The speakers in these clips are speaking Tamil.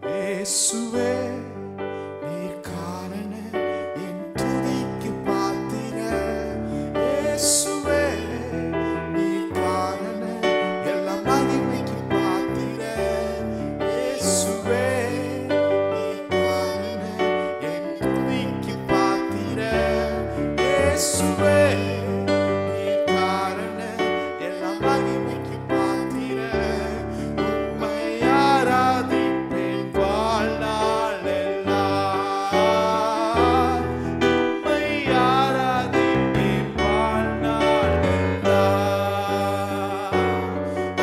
இயேசுவே நீர் காரண என் துதிக்கு பாத்திர. இயேசுவே நீர் காரண எல்லா மகிமைக்கு பாத்திர. இயேசுவே நீர் காரண என் துதிக்கு பாத்திர. இயேசுவே நீர் காரண எல்லா மகிமைக்கு பாத்திர. உம்மை ஆராதிப்பேன் வாழ்நாள் எல்லாம். உம்மை ஆராதிப்பேன் வாழ்நாள் எல்லாம்.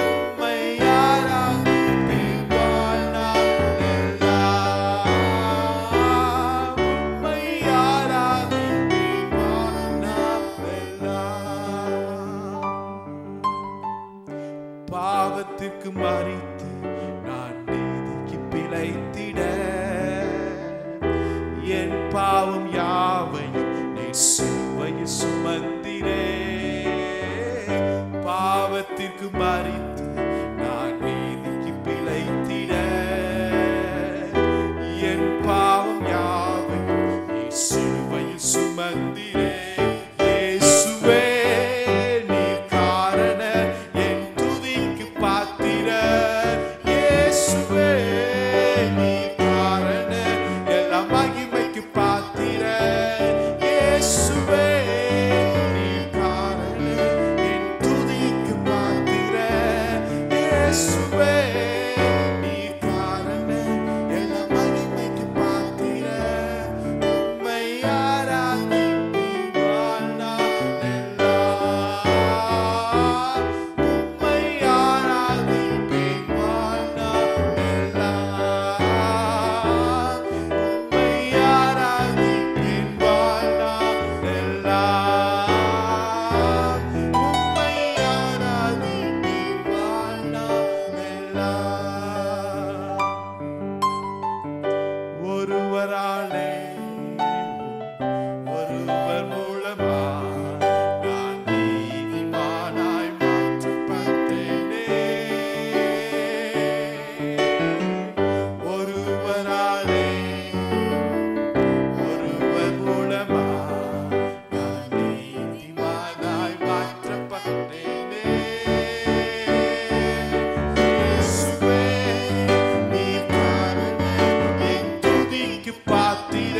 உம்மை ஆராதிப்பேன் வாழ்நாள் எல்லாம். உம்மை ஆராதிப்பேன் வாழ்நாள் எல்லாம். பாவத்திற்கு மறித்து நான் நீதிக்கு பிழைத்திட என் பாவம் யாவையும் நீர் சிலுவையில் சுமந்திரே. பாவத்திற்கு மறித்து நான் நீதிக்கு பிழைத்திட என் பாவம் யாவையும் நீர் சிலுவையில் சுமந்திரே. இயேசுவே நீர் காரண என் துதிக்கு பாத்திர. இயேசுவே நீர் காரண எல்லா மகிமைக்கு பாத்திர. இயேசுவே நீர் காரண என் துதிக்கு பாத்திர. இயேசுவே நீர் காரண எல்லா மகிமைக்கு பாத்திர. உம்மை ஆராதிப்பேன் வாழ்நாள் எல்லாம். உம்மை ஆராதிப்பேன் வாழ்நாள் எல்லாம். உம்மை ஆராதிப்பேன் வாழ்நாள் எல்லாம். உம்மை ஆராதிப்பேன் வாழ்நாள் எல்லாம். ஒருவராலே ஒருவர் மூலமா நான் நீதிமானாய் மாற்றப்பட்டேனே. ஒருவராலே ஒருவர் மூலமா நான் நீதிமானாய் மாற்றப்பட்டேனே. இயேசுவே நீர் காரண என் துதிக்கு பாத்திர.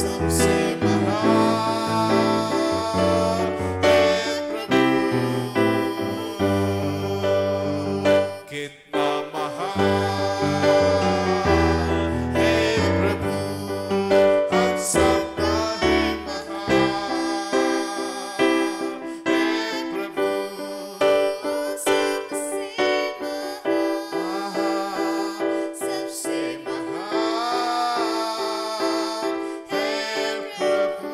सबसे महान है प्रभु। कितना महान है प्रभु, हम सबका है महान है प्रभु। सबसे महान, सबसे महान है प्रभु।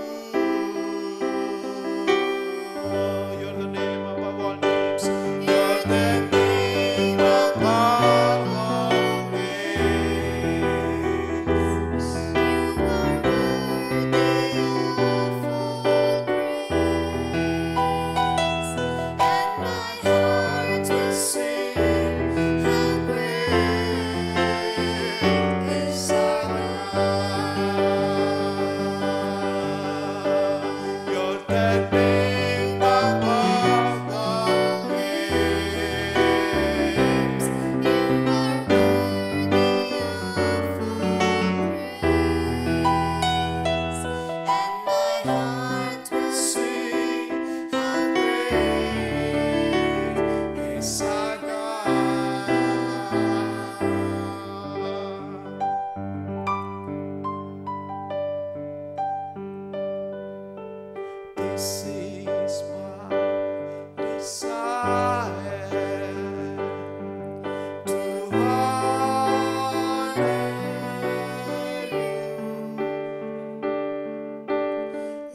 You're the name above all names. You're the name above all names. You're the name above all names. Sing how great is our God. This is my desire, to honor you,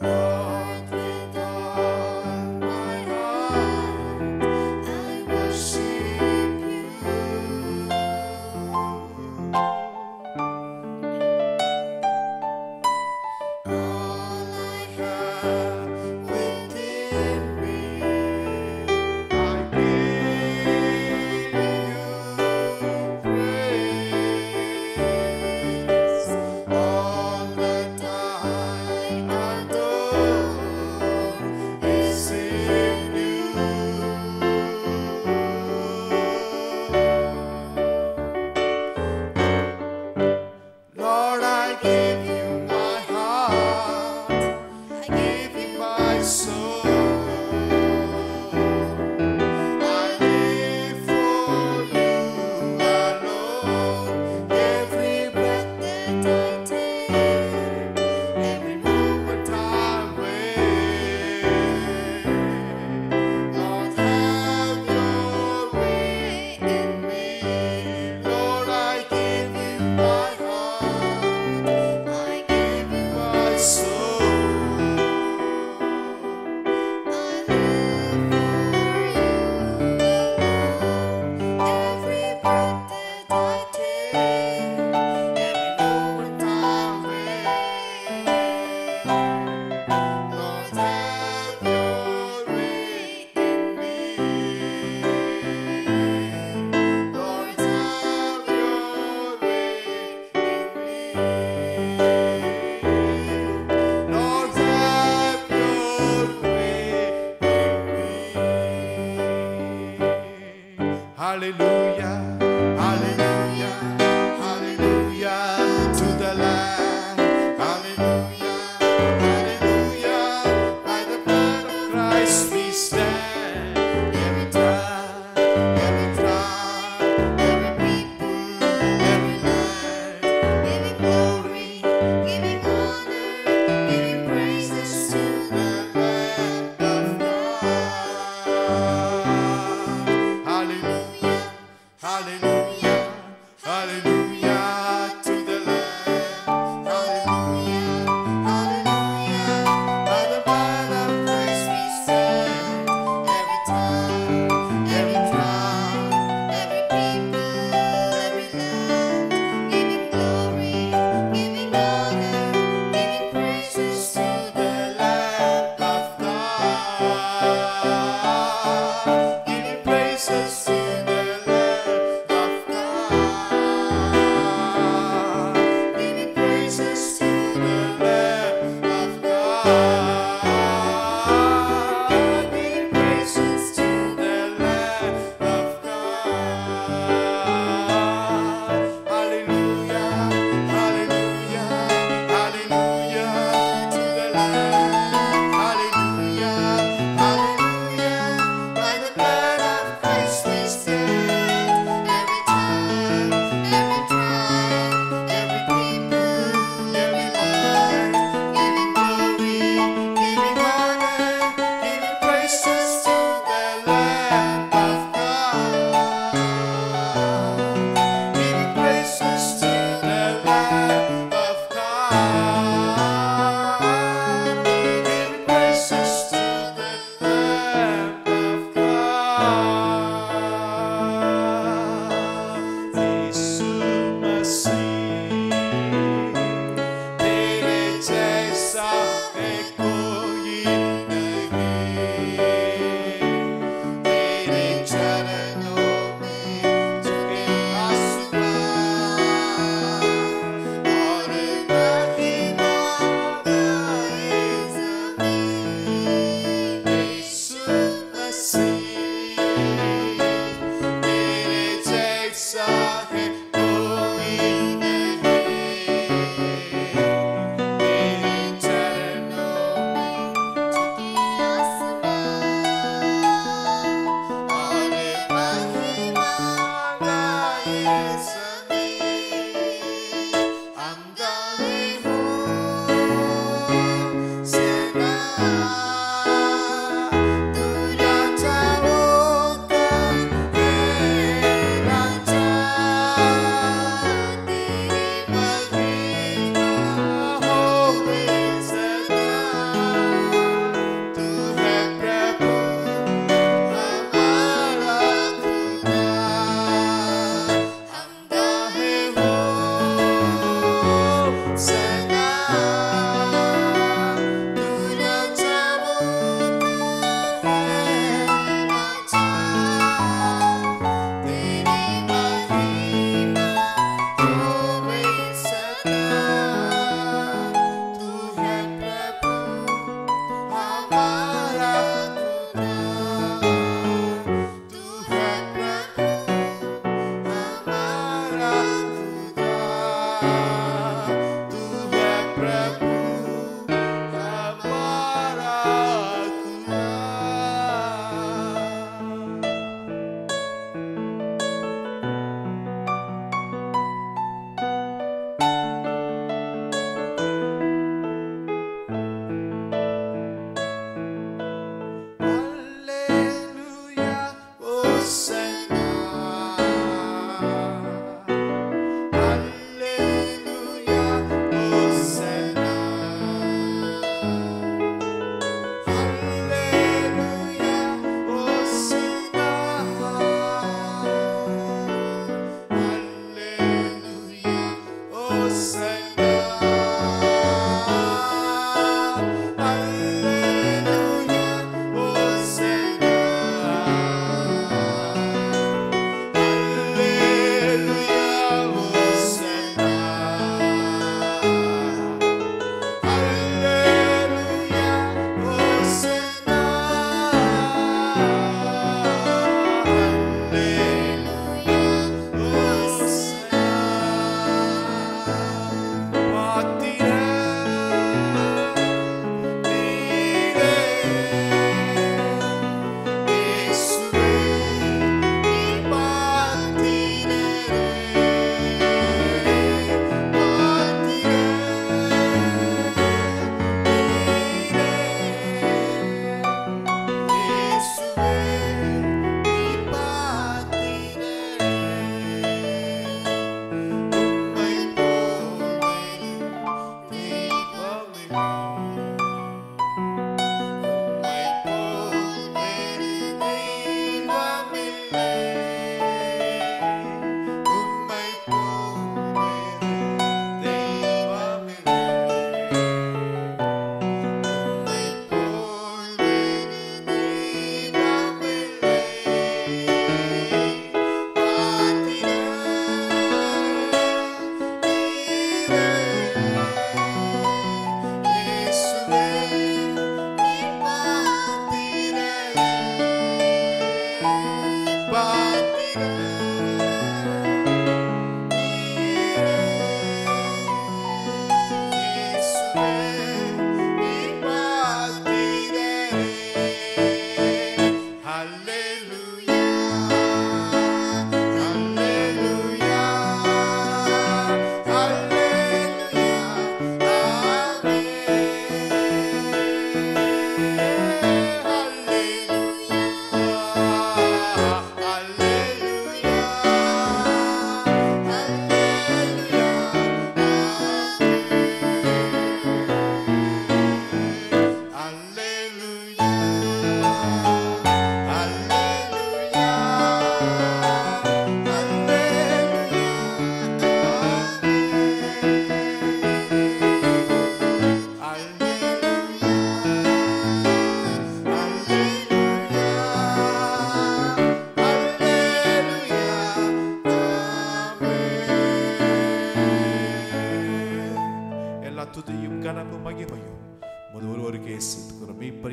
Lord, with all my heart. I worship you. All I have within me, I give you praise. All that I adore is in you. Lord, I give you my heart, I give you my soul. I live for you alone. Every breath that I take, every moment I wait. Lord, have your way in me. Lord, I give you my heart, I give you my soul. I live for you. Every breath that I take, Every moment I wait. Lord, have your way in me. Lord, have your way in me. Lord, have your way in me. Hallelujah, hallelujah, hallelujah to the Lamb. Hallelujah,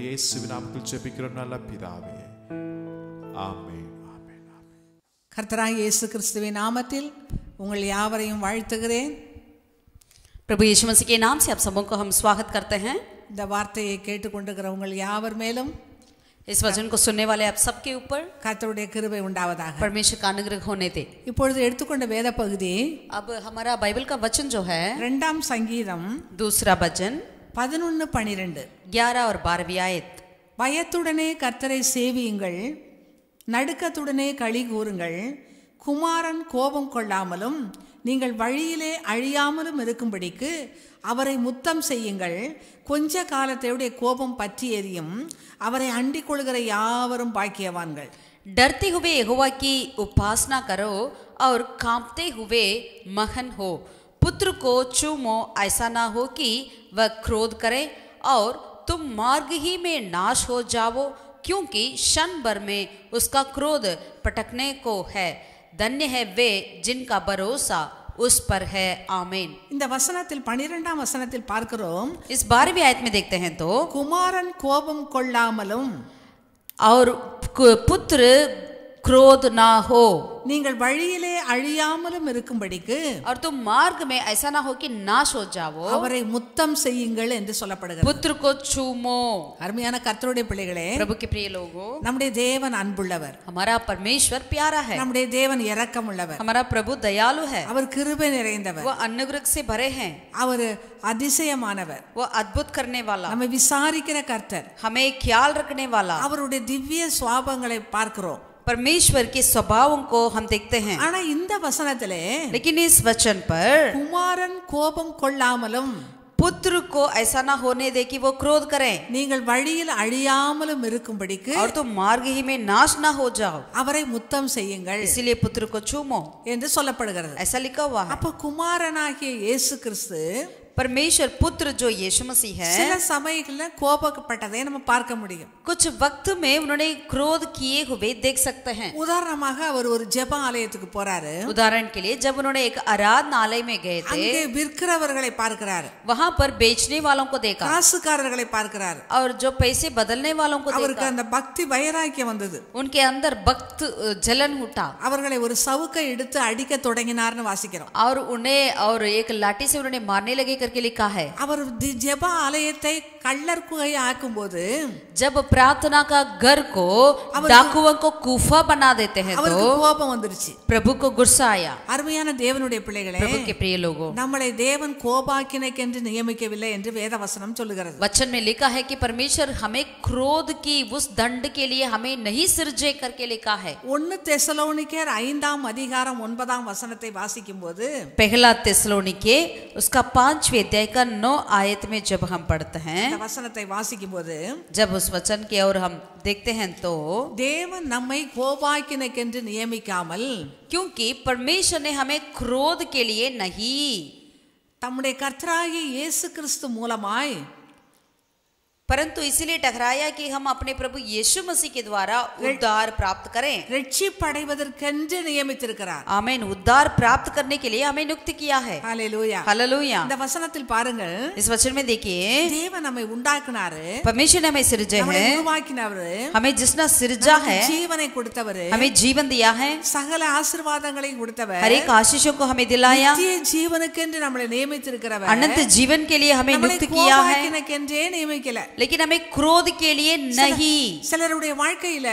இயேசுவின் நாமத்தில் ஜெபிக்கிறோம் நல்ல பிதாவே. ஆமென். ஆமென். கர்த்தராகிய இயேசு கிறிஸ்துவின் நாமத்தில் உங்கள் யாவரையும் வாழ்த்துகிறேன். प्रभु यीशु मसीह के नाम से आप सबों को हम स्वागत करते हैं. இந்த வார்த்தையை கேட்டுக்கொண்டிருக்கிற உங்கள் யாவர் மேலும் इस वचन को सुनने वाले आप सबके ऊपर கர்த்தருடைய கிருபை உண்டாவதாக. परमेश्वर का अनुग्रह होने दे. இப்பொழுது எடுத்துக்கொண்ட வேத பகுதி अब हमारा बाइबल का वचन जो है 2ஆம் சங்கீதம் दूसरा वचन 11:12. 11 और 12वीं आयत. பயத்துடனே கர்த்தரை சேவியுங்கள், நடுக்கத்துடனே களி கூறுங்கள், குமாரன் கோபம் கொள்ளாமலும் நீங்கள் வழியிலே அழியாமலும் இருக்கும்படிக்கு அவரை முத்தம் செய்யுங்கள். கொஞ்ச காலத்தையுடைய கோபம் பற்றி எரியும், அவரை அண்டிக் கொள்கிற யாவரும் பாக்கியவான்கள். डरते हुए यहोवा की उपासना करो और कांपते हुए मगन हो. पुत्र को चूमो, ऐसा ना हो कि वह क्रोध करे और तुम मार्ग ही में नाश हो जाओ, क्योंकि क्षण भर में उसका क्रोध पटकने को है. धन्य है वे जिनका भरोसा उस पर है. आमीन. இந்த வசனத்தில் 12ஆம் வசனத்தில் பார்க்கிறோம், इस 12वीं आयत में देखते हैं तो குமாரன் கோபம் கொள்ளாமலும் और पुत्र क्रोध ना हो, நீங்கள் வழியிலே அழியாமலும் இருக்கும்படிக்கு और तुम मार्ग में ऐसा ना हो कि नाश हो जाओ, அவரை முத்தம் செய்யுங்கள் என்று சொல்லப்படுகிறது. पुत्र को चूमो. அருமையான கர்த்தருடைய பிள்ளைகளே, प्रभु के प्रिय लोगों, நம்முடைய தேவன் அன்புள்ளவர், हमारा परमेश्वर प्यारा है, நம்முடைய தேவன் இரக்கமுள்ளவர், हमारा प्रभु दयालु है, அவர் கிருபை நிறைந்தவர், वो अनुग्रह से भरे हैं, அவர் அதிசயமானவர், वो अद्भुत करने वाला, நம்மை விசாரிக்கிற கர்த்தர், हमें ख्याल रखने वाला. அவருடைய திவ்ய சுவாபங்களை பார்க்கிறோம். परमेश्वर के स्वभावों को हम देखते हैं. ஆனா இந்த வசனத்திலே लेकिन इस वचन पर குமாரன் கோபம் கொள்ளாமலும் पुत्र को ऐसा ना होने दे कि वो क्रोध करें, நீங்கள் வழியில் அழியாமலும் இருக்கும்படிக்கு और तुम मार्ग ही में नाश ना हो जाओ, அவரை முத்தம் செய்யுங்கள் इसीलिए पुत्र को चूमो, என்று சொல்லப்படுகிறது. ऐसा लिखा हुआ है. அப்ப குமாரனாகிய இயேசு கிறிஸ்து परमेश्वर पुत्र जो यीशु मसीह சில है, சமயங்கள்ல கோபப்பட்டதை நம்ம பார்க்க முடியும். कुछ वक्त में उन्होंने क्रोध किए हुए देख सकते हैं. உதாரணமாக அவர் ஒரு ஜெப ஆலயத்துக்கு போறாரு, उदाहरण के लिए जब उन्होंने एक आराधनालय में गए थे, அங்கே விற்கிறவர்களை பார்க்கிறாரு, वहां पर बेचने वालों को देखा காசுக்காரர்களை பார்க்கிறாரு. और जो पैसे बदलने वालों को அவருக்கு देखा. அந்த பக்தி வைராக்கியம் வந்தது. उनके अंदर भक्त जलन उठा அவர்களை ஒரு சவுக்கை எடுத்து அடிக்க தொடங்கினார்னு வாசிக்கிறோம். और उन्हें और एक लाठी से उन्होंने मारने लगे करके लिखा है. அவர் ஜெப ஆலயத்தை கள்ளர் குகை ஆக்கும்போது जब प्रार्थना का घर को डाकुओं को गुफा बना देते हैं அவருக்கு तो கோபம் வந்துருச்சு. प्रभु को गुस्सा आया. அருமையான தேவனுடைய பிள்ளைகளே, प्रभु के प्रिय लोगों, நம்மளை தேவன் கோபாக்கினைக்கென்று நியமிக்கவில்லை என்று வேதவசனம் சொல்லுகிறது. वचन में लिखा है कि परमेश्वर हमें क्रोध की उस दंड के लिए हमें नहीं सिरजे करके लिखा है. 1 தெசலோனிக்கேயர் 5ஆம் அதிகாரம் 9ஆம் வசனத்தை வாசிக்கும்போது पहला थिस्सलुनीके उसका 5वें 5वें अध्याय का 9 आयत में जब हम पढ़ते हैं, இந்த வசனத்தை வாசிக்கும் போது जब उस वचन की ओर हम देखते हैं तो தேவன் நம்மை கோபாக்கினைக்கென்று நியமிக்காமல் क्योंकि परमेश्वर ने हमें क्रोध के लिए नहीं, தம்முடைய கர்த்தராகிய இயேசு கிறிஸ்து மூலமாய் परंतु इसीलिए ठहराया कि हम अपने प्रभु यीशु मसीह के द्वारा उद्धार प्राप्त करें। ரட்சிப்படைவதற்கென்று நியமித்திருக்கிறார். आमीन। उद्धार प्राप्त करने के लिए हमें नियुक्त किया है। ஹalleluya. हालेलूया। இந்த வசனத்தில் பாருங்கள், इस वचन में देखिए, தேவன் நம்மை உண்டாக்குனாரு, परमेश्वर ने हमें सृजा நம்மை है, உருவாக்கினவரு, हमें जिसने सृजा है, ஜீவனை கொடுத்தவரு, हमें जीवन दिया है, சகல ஆசீர்வாதங்களையும் கொடுத்தவர், हर एक आशीषों को हमें दिलाया, நித்திய ஜீவனுக்கென்று நம்மளை நியமித்திருக்கிறவர், अनंत जीवन के लिए हमें நம்மளை नियुक्त किया है, கோபாக்கினைக்கென்றே நியமிக்கல. लेकिन हमें क्रोध के लिए नहीं। சிலருடைய வாழ்க்கையில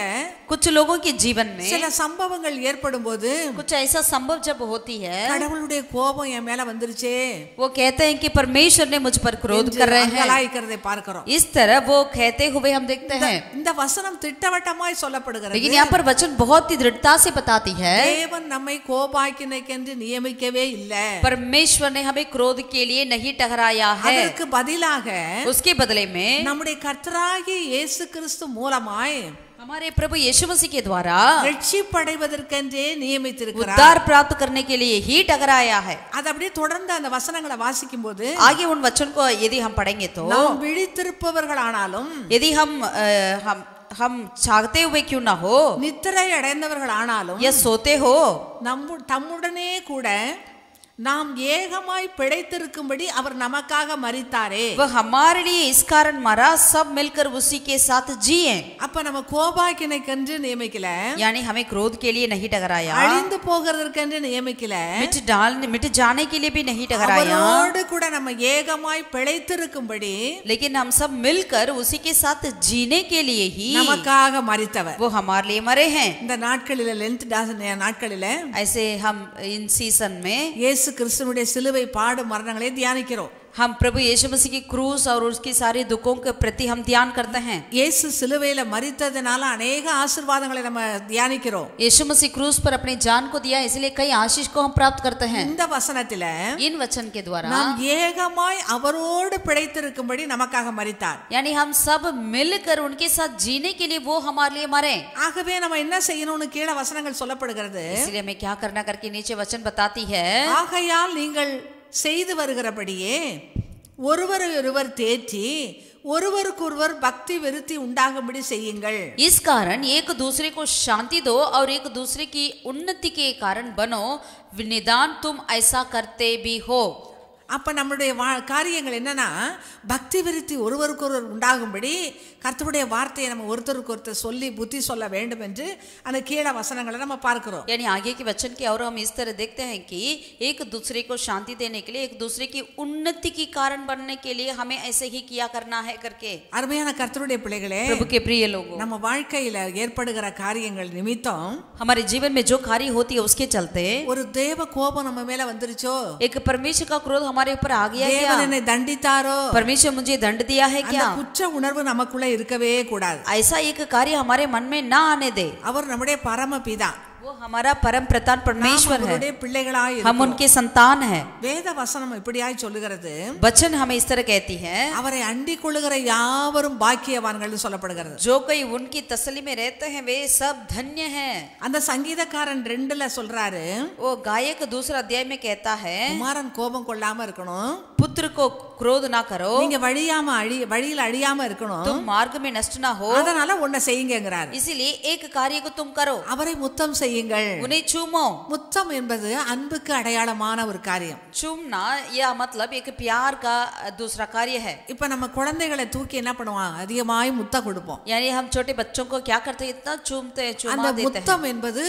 कुछ लोगों के जीवन में சில சம்பவங்கள் ஏற்படும் போது कुछ ऐसा संभव जब होती है, கடவுளுடைய கோபம் என் மேல வந்துருச்சே वो कहते हैं कि परमेश्वर ने मुझ पर क्रोध कर रहे हैं, அங்கலாய்க்கிறதை பார்க்கிறோம். इस तरह वो कहते हुए हम देखते हैं। இந்த வசனம் திட்டவட்டமாய் சொல்லப்படுகிறது. लेकिन यहाँ पर वचन बहुत ही दृढ़ता से बताती है, தேவன் நம்மை கோபாக்கினைக்கென்று நியமிக்கவே இல்லை. परमेश्वर ने हमें क्रोध के लिए नहीं ठहराया है, அதற்கு பதிலாக उसके बदले में நம்முடைய கர்த்தராகிய இயேசு கிறிஸ்து மூலமாய் हमारे प्रभु यीशु मसीह के द्वारा ரட்சிப்படைவதற்கென்றே நியமித்திருக்கிறார். उद्धार प्राप्त करने के लिए ही ठहराया है। அது அப்படியே தொடர்ந்து அந்த வசனங்களை வாசிக்கும் போது आगे उन वचन को यदि हम पढ़ेंगे तो, நாம் விழித்திருப்பவர்கள் ஆனாலும் यदि हम जागते हुए क्यों ना हो நித்திரை அடைந்தவர்கள் ஆனாலும் या सोते हो, தம்முடனே கூட நாம் ஏகமாய் பிழைத்திருக்கும்படி அவர் நமக்காக மரித்தாரே. वह हमारे लिए इस कारण मरा, सब मिलकर उसी के साथ जिए। அப்ப நம்ம கோபாக்கினைக்கென்று நியமிக்கல, यानी हमें क्रोध के लिए नहीं ठहराया, அழிந்து போகிறதற்கென்று நியமிக்கல, मिट जाने के लिए भी नहीं ठहराया, அவரோடு கூட நம்ம ஏகமாய் பிழைத்திருக்கும்படி लेकिन हम सब मिलकर उसी के साथ जीने के लिए ही நமக்காக மரித்தவர். वो हमारे लिए मरे हैं। இந்த நாட்களில லென்த் நாட்களில ऐसे हम इन सीजन में இயேசு கிறிஸ்துவினுடைய சிலுவை பாடு மரணங்களை தியானிக்கிறோம். हम प्रभु यीशु मसीह की क्रूस और उसकी सारी दुखों के प्रति हम ध्यान करते हैं। இயேசு சிலுவையில மரித்ததனால अनेक ஆசீர்வாதங்களை நம்ம தியானிக்கிறோம். यीशु मसीह क्रूस पर अपनी जान को दिया, इसलिए कई आशीष को हम प्राप्त करते हैं। இந்த வசனத்தில इन वचन के द्वारा நாம் ஏகமாய் அவரோடு பிழைத்திருக்கும்படி நமக்காக மரித்தார். यानी हम सब मिलकर उनके साथ जीने के लिए वो हमारे लिए मरे। ஆகவே நம்ம என்ன செய்யணும்னு கீழ வசனங்கள் சொல்லப்படுகிறது. इसलिए हमें क्या करना करके नीचे वचन बताती है, ஆகையால் நீங்கள் செய்து வருகிறபடியே ஒருவரை ஒருவர் தேற்றி ஒருவருக்கொருவர் பக்தி விருத்தி உண்டாகும்படி செய்யுங்கள். इस कारण एक दूसरे को शांति दो और एक दूसरे की उन्नति के कारण बनो, निदान तुम ऐसा करते भी हो। அப்ப நம்மளுடைய காரியங்கள் என்னன்னா, பக்தி விருத்தி ஒருவருக்கொருவர் உண்டாகும்படி கர்த்தருடைய வார்த்தையை நம்ம ஒருத்தருக்கு ஒருத்தர் சொல்லி புத்தி சொல்ல வேண்டும் என்று அந்த கீழ வசனங்களை நம்ம பார்க்கிறோம். यानी आगे के वचन के और हम इस तरह देखते हैं कि एक दूसरे को शांति देने के लिए, एक दूसरे की उन्नति की कारण बनने के लिए हमें ऐसे ही किया करना है करके। அருமையான கர்த்தருடைய பிள்ளைகளே, प्रभु के प्रिय लोगों, நம்ம வாழ்க்கையில ஏற்படுகிற காரியங்கள் நிமித்தம் हमारे जीवन में जो कार्य होती है उसके चलते ஒரு தேவ கோபம் நம்ம மேல வந்துருச்சோ, एक परमेश्वर का क्रोध हमारे ऊपर आ गया क्या, தேவன் என்னை தண்டித்தாரோ, परमेश्वर मुझे दंड दिया है அந்த क्या, குற்ற உணர்வு நமக்குள்ள இருக்கவே கூடாது. ऐसा एक कार्य हमारे मन में ना आने दे। அவர் நம்முடைய பரமபிதா, वो हमारा परम प्रधान परमेश्वर है, அவருடைய பிள்ளைகளாய் हम இருக்கிறோம். उनके संतान हैं। வேத வசனம் இப்படியாய் சொல்லுகிறது, वचन हमें इस तरह कहती है, அவரை அண்டிக் கொள்ளுகிற யாவரும் பாக்கியவான்கள் சொல்லப்படுகிறது. जो कोई उनकी तसल्ली में रहते हैं वे सब धन्य हैं। அந்த சங்கீதக்காரன் 2ல சொல்றாரு, वो गायक दूसरा अध्याय में कहता है, குமாரன் கோபம் கொள்ளாம இருக்கணும், पुत्र को क्रोध ना करो, நீங்க வழியில அழியாம இருக்கணும், तुम मार्ग में नष्ट ना हो, அதனால ஒன்ன செய்யுங்கிறார். इसीलिए एक कार्य को तुम करो, அவரை முத்தம் செய்யுங்கள். उन्हें चूमो। முத்தம் என்பது அன்புக்கு அடையாளமான ஒரு காரியம். चूमना यह मतलब एक प्यार का दूसरा कार्य है। இப்ப நம்ம குழந்தைகளை தூக்கி என்ன பண்ணுவோம், அதிகமாய் முத்தம் கொடுப்போம். यानी हम छोटे बच्चों को क्या करते हैं, इतना चूमते हैं, அந்த चुमा देते हैं। முத்தம் என்பது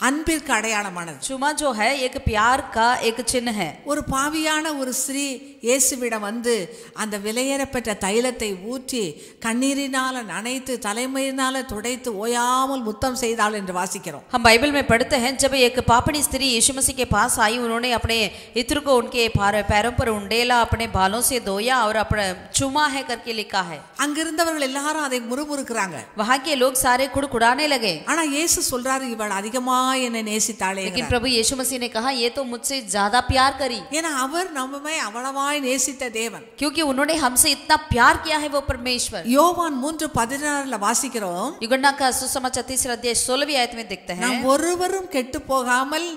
அன்பிற்கு அடையாளமானது. चुमा जो है एक प्यार का एक चिन्ह है। ஒரு பாவியான ஒரு ஸ்திரீ இயேசுவிடம் வந்து அந்த விலையேறப்பட்ட தைலத்தை ஊற்றி கண்ணீரினால நனைத்து தலைமையினால துடைத்து ஓயாமல் முத்தம் செய்தாள் என்று வாசிக்கிறோம். हम बाइबल में पढ़ते हैं, जब एक पापणी स्त्री यीशु मसीह के पास आई, उन्होंने अपने इत्र को उनके पैरों पर उंडेला, अपने बालों से धोया और अपने चुमा है करके लिखा है। அங்கிருந்தவர்கள் எல்லாரும் அதை முறுமுறுக்கிறாங்க. वहां के लोग सारे कुड़कुड़ाने लगे। ஆனா இயேசு சொல்றாரு, இவள் அதிகமா என்னை நேசித்தாளே. लेकिन प्रभु यीशु मसीह ने कहा ये तो मुझसे ज्यादा प्यार करी, ஏன்னா அவர் நம்மை அவ்வளவாய் நேசித்த தேவன். क्योंकि उन्होंने हमसे इतना प्यार किया है वो परमेश्वर। யோவான் 3:16 வாசிக்கிறோம், युगन्ना का सुसमाचार 3 अध्याय 16वीं आयत में देखते हैं, நாம் ஒருவரும் கெட்டு போகாமல்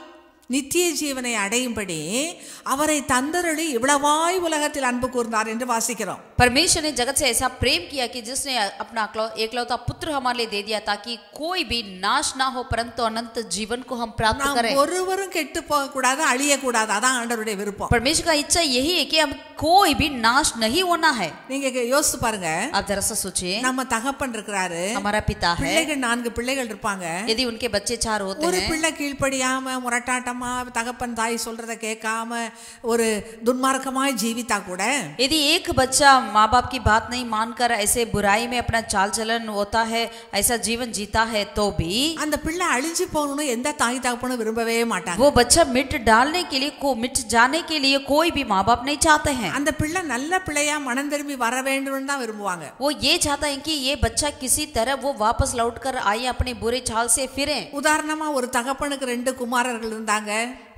நித்திய ஜீவனை அடையும்படி அவரை தந்தருளி இவ்வளவாய் உலகத்தில் அன்பு கூர்ந்தார் என்று வாசிக்கிறோம். परमेश्वर ने जगत से ऐसा प्रेम किया कि जिसने अपना एकलौता पुत्र हमारे लिए दे दिया ताकि कोई भी नाश ना हो परंतु अनंत जीवन को हम प्राप्त करें। ஒருவரும் கெட்டு போக கூடாது, அழிய கூடாது, அதான் ஆண்டவருடைய விருப்பம். परमेश्वर का इच्छा यही है कि हम कोई भी नाश नहीं होना है। நீங்க யோசிச்சு பாருங்க, आप जरा सा सोचिए, நம்ம தகப்பன் இருக்கிறாரு, हमारा पिता है, பிள்ளைகள் 4 பிள்ளைகள் இருப்பாங்க. यदि उनके बच्चे 4 होते ஒரு हैं, பிள்ளை கீழ்ப்படியாம முரட்டாட்டமா தகப்பன் தாய் சொல்றத கேட்காம ஒரு துன்மார்க்கமாய் ஜீவித்தா கூட, यदि एक बच्चा माँ बाप की बात नहीं मानकर ऐसे बुराई में अपना चाल चलन होता है, ऐसा जीवन जीता है, तो भी அந்த பிள்ளை அழிஞ்சு போகணும்னு எந்த தாய் தகப்பனும் விரும்பவே மாட்டாங்க. वो बच्चा मिट डालने के लिए मिट जाने के लिए कोई भी माँ बाप नहीं चाहते हैं। அந்த பிள்ளை நல்ல பிள்ளையா மனம் திரும்பி வர வேண்டும்னு தான் விரும்புவாங்க. वो ये चाहता है कि ये बच्चा किसी तरह वो वापस लौट कर आए, अपने बुरे चाल से फिरे। உதாரணமா ஒரு தகப்பனுக்கு 2 குமாரர்கள் இருந்தாங்க.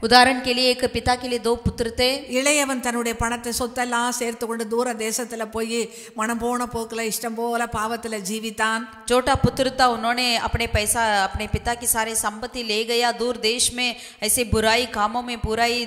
उदाहरण के लिए एक पिता के लिए 2 पुत्र थे। இளையவன் தன்னுடைய பணத்தை சொத்தெல்லாம் சேர்த்து கொண்டு தூர தேசத்துல போய் மனம் போன போக்குல இஷ்டம் போல பாவத்துல ஜீவித்தான். छोटा पुत्र था, उन्होंने अपने पैसा अपने पिता की सारी संपत्ति ले गया, दूर देश में ऐसे बुराई कामों में बुराई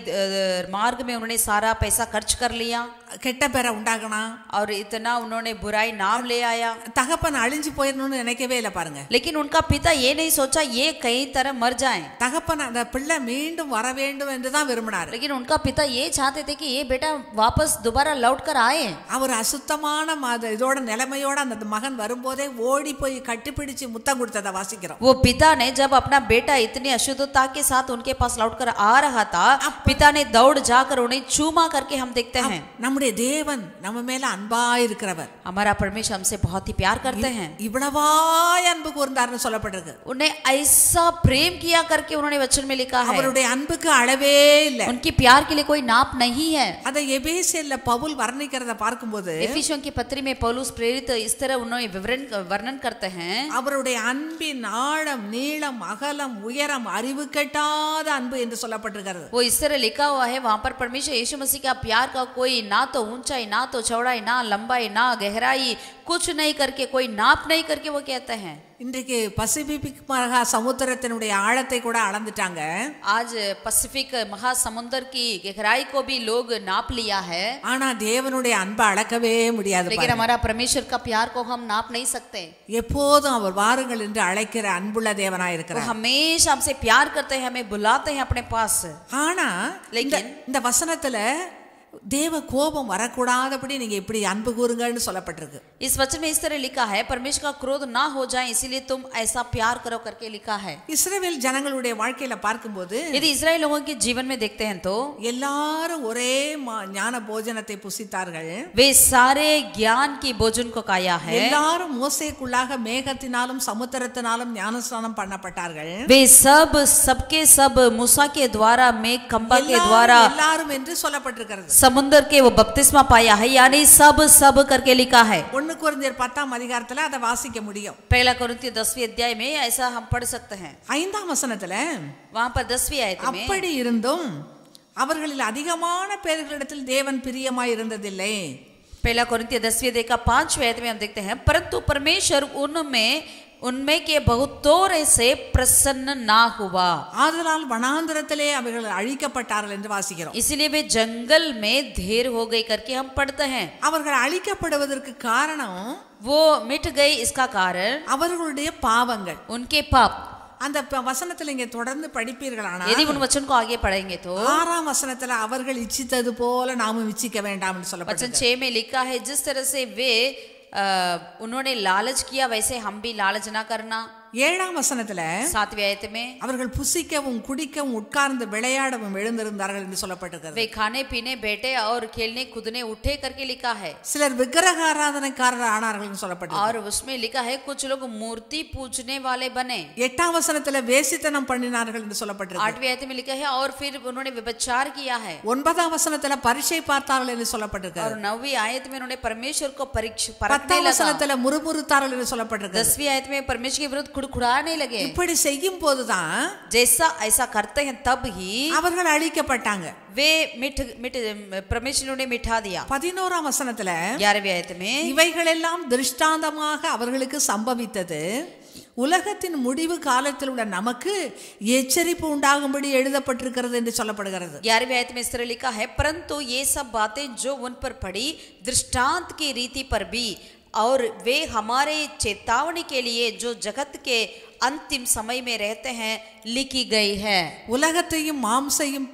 मार्ग में उन्होंने सारा पैसा खर्च कर लिया, கெட்ட பேரை உண்டாக்கணும், और इतना उन्होंने बुराई नाम ले आया। தகப்பன் அழிஞ்சு போயிடணும்னு நினைக்கவே இல்லை பாருங்க. लेकिन उनका पिता ये नहीं सोचा ये कई तरह मर जाए, தகப்பன் அந்த பிள்ளை மீண்டும் வர வேண்டும் என்று தான் விரும்பினார். लेकिन उनका पिता ये चाहते थे कि ये बेटा वापस दोबारा लौट कर आए। அவர் அசுத்தமான இதோட நிலைமையோட அந்த மகன் வரும்போதே ஓடி போய் கட்டிப்பிடிச்சு முத்தம் கொடுத்ததை வாசிக்கிறோம். वो पिता ने जब अपना बेटा इतनी अशुद्धता के साथ उनके पास लौट कर आ रहा था, पिता ने दौड़ जाकर उन्हें चूमा करके हम देखते हैं। நம்முடைய தேவன் நம்ம மேல அன்பா இருக்கிறவர், हमारा परमेश्वर हमसे बहुत ही प्यार करते हैं। இவ்வளவாய் அன்பு கூர்ந்தார்னு சொல்லப்பட்டிருக்கு. उन्हें ऐसा प्रेम किया करके उन्होंने वचन में लिखा है, அவருடைய அன்புக்கு அளவே இல்லை. उनकी प्यार के लिए कोई नाप नहीं है। அதை எபேசியர்ல பவுல் வர்ணிக்கிறத பார்க்கும்போது एफिसियों की पत्री में पौलुस प्रेरित इस तरह उन्होंने वर्णन करते हैं, அவருடைய அன்பின் ஆழம் நீளம் அகலம் உயரம் அறிவு கெட்டாத அன்பு என்று சொல்லப்பட்டிருக்கிறது. वो इस तरह लिखा हुआ है, वहां पर परमेश्वर यीशु मसीह का प्यार का कोई ना तो ऊंचाई ना तो चौड़ाई ना लंबाई ना गहराई कुछ नहीं करके, कोई नाप नहीं करके वो कहते हैं। இன்றைக்கு பசிபிக் மகா சமுத்திரத்தினுடைய ஆழத்தை கூட அளந்துட்டாங்க. आज पैसिफिक महासमुद्र की गहराई को भी लोग नाप लिया है, ஆனா தேவனுடைய அன்பை அளக்கவே முடியாது. लेकिन हमारा परमेश्वर का प्यार को हम नाप नहीं सकते। எப்போதும் அவர் வாருங்கள் என்று அழைக்கிற அன்புள்ள தேவனாய் वो இருக்கிறார். हमेशा हमसे प्यार करते हैं, हमें बुलाते हैं अपने पास। ஆனா लेकिन இந்த வசனத்துல தேவ கோபம் வரக்கூடாதபடி நீங்க இப்படி அன்பு கூறுங்கன்னு சொல்லப்பட்டிருக்கு. इस वचन में इस तरह लिखा है, परमेश्वर का क्रोध ना हो जाए इसीलिए तुम ऐसा प्यार करो करके लिखा है। இஸ்ரவேல் ஜனங்களுடைய வாழ்க்கையில பார்க்கும்போது यदि इजराइल लोगों के जीवन में देखते हैं तो எல்லாரும் ஒரே ஞான போஜனத்தை புசித்தார்கள். वे सारे ज्ञान की भोजन को खाया है। எல்லாரும் மோசேக்குள்ளாக மேகத்தினாலும் சமுத்திரத்தினாலும் ஞானஸ்நானம் பண்ணப்பட்டார்கள். वे सब सबके सब मूसा के द्वारा मेघ कंबा के द्वारा எல்லாரும் என்று சொல்லப்பட்டிருக்கிறது. समुद्र के वो बपतिस्मा पाया है, यानी सब सब करके लिखा है। 1 கொரிந்தியர் 10ஆம் அதிகாரத்துல அதை வாசிக்க முடியும். पहला कोरिन्थियों 10वीं अध्याय में ऐसा हम पढ़ सकते हैं। 5ஆம் வசனத்துல वहां पर 10वीं आयत में, அப்படி இருந்தும் அவர்களில் அதிகமான பேர்களிடத்தில் தேவன் பிரியமாய் இருந்ததில்லை. पहला कोरिन्थियों 10वीं अध्याय का 5वें आयत में हम देखते हैं, परंतु परमेश्वर उनमें के बहुतों से प्रसन्न ना हुआ, ஆதலால் வனாந்தரத்திலே அவர்கள் அழிக்கப்பட்டார்கள் என்று வாசிக்கிறோம். इसलिए वे जंगल में ढेर हो गई करके हम पढ़ते हैं। அவர்கள் அழிக்கப்படுவதற்கு காரணம் वो मिट गई, इसका कारण அவர்களுடைய பாவங்கள். उनके पाप। அந்த வசனத்துல இங்க தொடர்ந்து படிப்பீர்களானால், यदि उन वचन को आगे पढ़ेंगे तो 6ஆம் வசனத்துல அவர்கள் இச்சித்தது போல நாமும் இச்சிக்க வேண்டாம் என்று वचन சொல்லப்பட்டிருக்கு. 6 में लिखा है, जिस तरह से वे उन्होंने लालच किया वैसे हम भी लालच ना करना। 7ஆம் வசனத்துல 7वीं आयत में, அவர்கள் புசிக்கவும் குடிக்கவும் உட்கார்ந்து விளையாடவும் எழுந்திருந்தார்கள் என்று சொல்லப்பட்டிருக்கிறது. वे खाने पीने बैठे और खेलने कूदने उठे करके लिखा है। சிலர் விக்கிரக ஆராதனைக்காரர் ஆனார்கள் என்று சொல்லப்பட்டிருக்கு. और उसमें लिखा है कुछ लोग मूर्ति पूजने वाले बने। 8ஆம் வசனத்துல வேசித்தனம் பண்ணினார்கள் என்று சொல்லப்பட்டிருக்கு. 8वीं आयत में लिखा है और फिर उन्होंने व्यभिचार किया है। 9ஆம் வசனத்துல பரீட்சை பார்த்தார்கள் என்று சொல்லப்பட்டிருக்கு. और 9वीं आयत में उन्होंने परमेश्वर को परीक्षा 10ஆம் வசனத்துல முறுமுறுத்தார்கள் என்று சொல்லப்பட்டிருக்கு. 10वीं आयत में परमेश्वर के विरुद्ध कुड़कुड़ाने लगे। இப்படி செய்யும் போதுதான் जैसा ऐसा करते हैं तब ही அவர்கள் அழிக்கப்பட்டாங்க. वे परमेश्वर ने मिठा दिया। 11ஆம் வசனத்துல 11वीं आयत में இவைகளெல்லாம் திருஷ்டாந்தமாக அவர்களுக்கு சம்பவித்தது உலகத்தின் முடிவு காலத்தில் உள்ள நமக்கு எச்சரிப்பு உண்டாகும்படி எழுதப்பட்டிருக்கிறது என்று சொல்லப்படுகிறது. 11वीं आयत में इस तरह लिखा है, परंतु ये सब बातें जो उन पर पड़ी दृष्टांत की रीति पर भी और वे हमारे चेतावनी के लिए जो जगत के अंतिम समय में रहते हैं लिखी गई है। உலகத்தையும்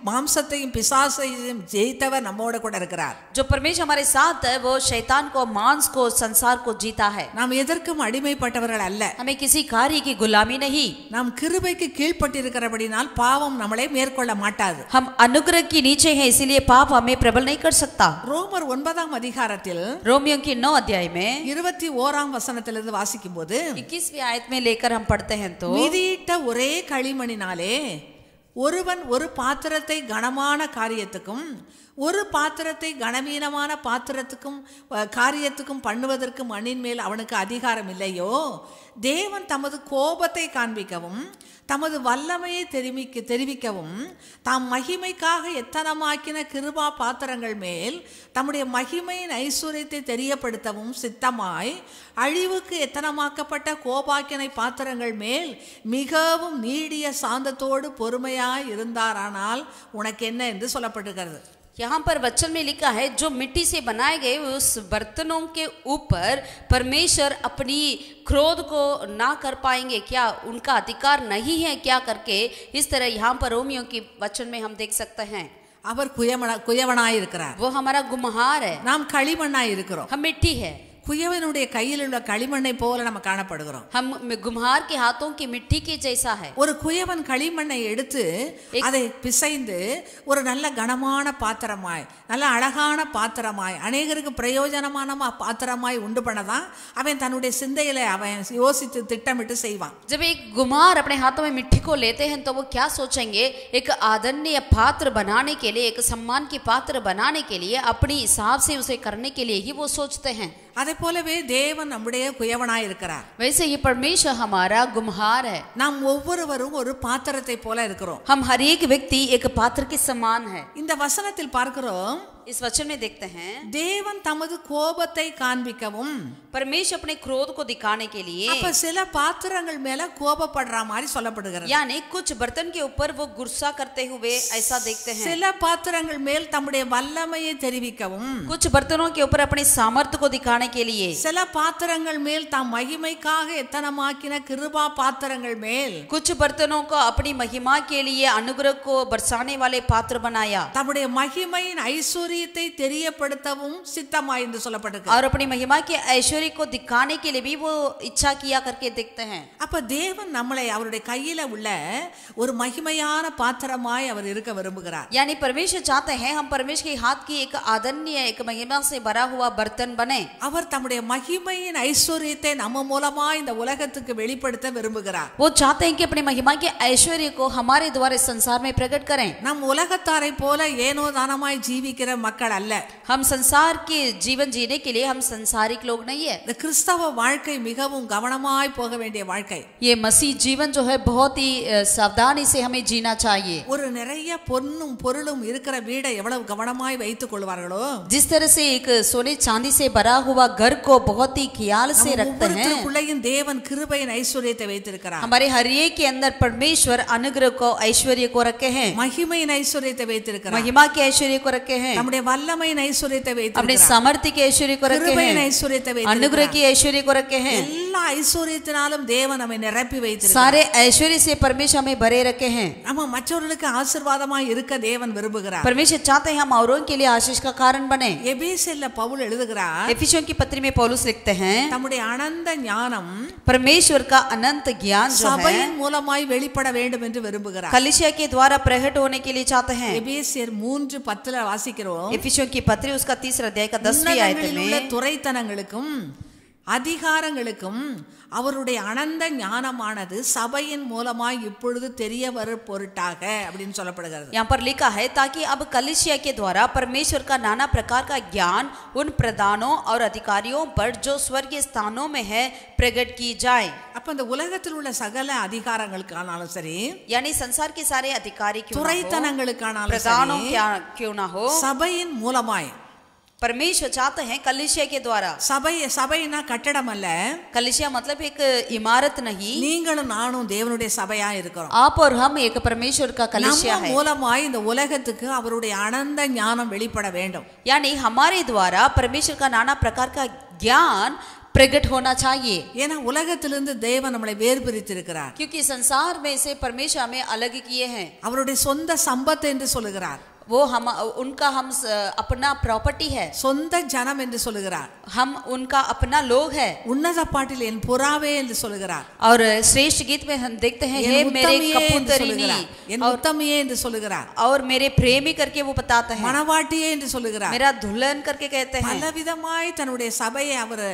மாம்சத்தையும் பிசாசையும் ஜெயித்தவர் நம்மோட கூட இருக்கிறார். जो परमेश्वर हमारे साथ है वो शैतान को, मांस को, संसार को जीता है। நாம் எதற்கும் அடிமைப்பட்டவர்கள் அல்ல. हमें किसी कार्य की गुलामी नहीं। நாம் கிருபைக்கு கீழ்ப்பட்டிருக்கிறபடினால் பாவம் நம்மளை மேற்கொள்ள மாட்டாது. हम अनुग्रह के नीचे हैं इसीलिए पाप हमें प्रबल नहीं कर सकता। ரோமர் 9ஆம் அதிகாரத்தில் रोमियों की 9 अध्याय में 21ஆம் வசனத்திலிருந்து வாசிக்கும் போது 21वीं आयत में लेकर हम पढ़ते हैं तो மிதியிட்ட ஒரே களிமணினாலே ஒருவன் ஒரு பாத்திரத்தை கனமான காரியத்துக்கும் ஒரு பாத்திரத்தை கனவீனமான பாத்திரத்துக்கும் காரியத்துக்கும் பண்ணுவதற்கு மண்ணின் மேல் அவனுக்கு அதிகாரம் இல்லையோ, தேவன் தமது கோபத்தை காண்பிக்கவும் தமது வல்லமையை தெரிவிக்கவும் தாம் மகிமைக்காக எத்தனமாக்கின கிருபா பாத்திரங்கள் மேல் தம்முடைய மகிமையின் ஐஸ்வர்யத்தை தெரியப்படுத்தவும் சித்தமாய் அழிவுக்கு எத்தனமாக்கப்பட்ட கோபாக்கினை பாத்திரங்கள் மேல் மிகவும் நீடிய சாந்தத்தோடு பொறுமையாய் இருந்தாரானால் உனக்கு என்ன என்று சொல்லப்பட்டிருக்கிறது. यहाँ पर वचन में लिखा है, जो मिट्टी से बनाए गए उस बर्तनों के ऊपर परमेश्वर अपनी क्रोध को ना कर पाएंगे क्या, उनका अधिकार नहीं है क्या करके इस तरह यहाँ पर रोमियों की वचन में हम देख सकते हैं। அவர் குயவனாய் இருக்கிறார். वो हमारा गुमहार है, நாம் களிமண்ணாய் இருக்கிறோம். हम मिट्टी है। குயவனுடைய கையில் உள்ள களிமண்ணை போல நம்ம காணப்படுகிறோம். हम गुमहार के हाथों की मिट्टी के जैसा है। ஒரு குயவன் களிமண்ணை எடுத்து அதை பிசைந்து ஒரு நல்ல கனமான பாத்திரமாய், நல்ல அழகான பாத்திரமாய், அநேகருக்கு பிரயோஜனமான பாத்திரமாய் உண்டு பண்ணதான் அவன் தன்னுடைய சிந்தையில அவன் யோசித்து திட்டமிட்டு செய்வான். जब एक गुमहार अपने हाथों में मिट्टी को लेते हैं तो वो क्या सोचेंगे, एक आदरणीय पात्र बनाने के लिए, एक सम्मान की पात्र बनाने के लिए, अपनी हिसाब से उसे करने के लिए ही वो सोचते हैं। அதே போலவே தேவன் நம்முடைய குயவனாய் இருக்கிறார். वैसे ये परमेश्वर हमारा गुमहार है। நாம் ஒவ்வொருவரும் ஒரு பாத்திரத்தை போல இருக்கிறோம். हम हर एक व्यक्ति एक पात्र के समान है। இந்த வசனத்தில் பார்க்கிறோம், इस वचन में देखते हैं, தேவன் தமது கோபத்தை காண்பிக்கவும், परमेश्वर अपने क्रोध को दिखाने के लिए, அப்ப சில பாத்திரங்கள் மேல கோபப்படுற மாதிரி சொல்லப்படுகிறது. यानी कुछ बर्तन के ऊपर वो गुस्सा करते हुए ऐसा देखते हैं। சில பாத்திரங்கள் மேல் தம்முடைய வல்லமையை தெரிவிக்கவும், कुछ बर्तनों के ऊपर अपने सामर्थ्य को दिखाने के लिए, சில பாத்திரங்கள் மேல் தாம் மகிமைக்காக எத்தனமாக்கின கிருபா பாத்திரங்கள் மேல், कुछ बर्तनों को अपनी महिमा के लिए, अनुग्रह को बरसाने वाले पात्र बनाया, தம்முடைய மகிமையின் ஐஸ்வர்யத்தை தெரியப்படுத்தவும் சித்தமாய் என்று சொல்லப்பட்டிருக்கு. और अपनी महिमा के ऐश्वर्य को दिखाने के लिए भी वो इच्छा किया करके देखते हैं। அப்ப தேவன் நம்மளை அவருடைய கையில உள்ள ஒரு மகிமையான பாத்திரமாய் அவர் இருக்க விரும்புகிறார். यानी परमेश्वर चाहते हैं हम परमेश्वर के हाथ की एक आदरणीय, एक महिमा से भरा हुआ बर्तन बने। அவர் தம்முடைய மகிமையின் ஐஸ்வர்யத்தை நம்ம மூலமா இந்த உலகத்துக்கு வெளிப்படுத்த விரும்புகிறார். वो चाहते हैं कि अपनी महिमा के ऐश्वर्य को हमारे द्वारा संसार में प्रकट करें। நம் உலகத்தாரை போல ஏனோ தானமாய் ஜீவிக்கிற மக்கள் அல்ல. हम संसार के जीवन जीने के लिए हम संसारिक लोग नहीं है। இந்த கிறிஸ்தவ வாழ்க்கை மிகவும் கவனமாய் போக வேண்டிய வாழ்க்கை. ये मसीह जीवन जो है बहुत ही सावधानी से हमें जीना चाहिए। ஒரு நிறைய பொன்னும் பொருளும் இருக்கிற வீடை எவ்வளவு கவனமாய் வைத்துக் கொள்வார்களோ, जिस तरह से एक सोने चांदी से भरा हुआ घर को बहुत ही ख्याल से रखते हैं, ஒவ்வொருத்தருக்குள்ளேயும் தேவன் கிருபையின் ஐஸ்வர்யத்தை வைத்திருக்கிறார். हमारे हर एक के अंदर परमेश्वर अनुग्रह को, ऐश्वर्य को रखे हैं, மகிமையின் ஐஸ்வர்யத்தை வைத்திருக்கிறார். महिमा के ऐश्वर्य को रखे हैं, நம்முடைய வல்லமையின் ஐஸ்வர்யத்தை अपने வைத்திருக்கிறார். सामर्थ्य के ऐश्वर्य को रखे கிருபையின் हैं, ஐஸ்வர்யத்தை अनुग्रह வைத்திருக்கிறார். की ऐश्वर्य को रखे हैं। எல்லா ஐஸ்வர்யத்தினாலும் தேவன் நம்மை நிரப்பி வைத்திருக்கிறார். सारे ऐश्वर्य से परमेश्वर हमें भरे रखे हैं। நம்ம மற்றவர்களுக்கு ஆசீர்வாதமாய் இருக்க தேவன் விரும்புகிறார். परमेश्वर चाहते हैं हम औरों के लिए आशीष का कारण बने। எபேசியர்ல பவுல் எழுதுகிறார், एफिसियों की पत्री में पौलुस लिखते हैं, தம்முடைய அனந்த ஞானம் परमेश्वर का अनंत ज्ञान जो है சபையின் மூலமாய் வெளிப்பட வேண்டும் என்று விரும்புகிறார். कलीसिया के द्वारा प्रकट होने के लिए चाहते हैं। எபேசியர் 3:10 வாசிக்கிறோம், एफिसियों की पत्री उसका 3 अध्याय का 10वीं आयत உன்னதங்களில் உள்ள में, துரைத்தனங்களுக்கும் அதிகாரங்களுக்கும் அவருடைய அனந்த ஞானமானது சபையின் மூலமாய் இப்பொழுது தெரிய வரும் பொருட்டாக அப்படின்னு சொல்லப்படுகிறது. यहाँ पर लिखा है ताकि अब कलीसिया के द्वारा परमेश्वर का नाना प्रकार का ज्ञान उन प्रधानों और अधिकारियों पर जो स्वर्गीय स्थानों में है प्रकट की जाए. அப்ப இந்த உலகத்தில் உள்ள சகல அதிகாரங்களுக்கானாலும் சரி, यानी संसार के सारे अधिकारी क्यों ना हो, துரைத்தனங்களுக்கானாலும் प्रधानों சரி, क्यों ना हो, சபையின் மூலமாய் परमेश्वर चाहते हैं कलीसिया के द्वारा. சபைனா கட்டடம் அல்ல, कलीसिया मतलब एक इमारत नहीं, நீங்களும் நானும் தேவனுடைய சபையா இருக்கிறோம். आप और हम एक परमेश्वर का कलीसिया நம்ம है. மூலமாய் இந்த உலகத்துக்கு அவருடைய அனந்த ஞானம் வெளிப்பட வேண்டும். यानी हमारे द्वारा परमेश्वर का नाना प्रकार का ज्ञान प्रकट होना चाहिए. ஏன்னா உலகத்திலிருந்து தேவன் நம்மளை வேறுபிரித்திருக்கிறார். क्योंकि संसार में से परमेश्वर हमें अलग किए हैं. அவருடைய சொந்த சம்பத்து என்று சொல்லுகிறார். वो हम उनका हम अपना प्रॉपर्टी है. சொந்த ஜனம் என்று சொல்லுகிறார். हम उनका अपना लोग है. உன்னத பாட்டில் என் புறாவே என்று சொல்லுகிறார். और श्रेष्ठ गीत में हम देखते हैं हे मेरे कबूतरिनी, என் உத்தமியே என்று சொல்லுகிறார். और मेरे प्रेमी करके वो बताता है, மணவாட்டியே என்று சொல்லுகிறார். मेरा दुल्हन करके कहते हैं. பலவிதமாய் தன்னுடைய சபையை அவர்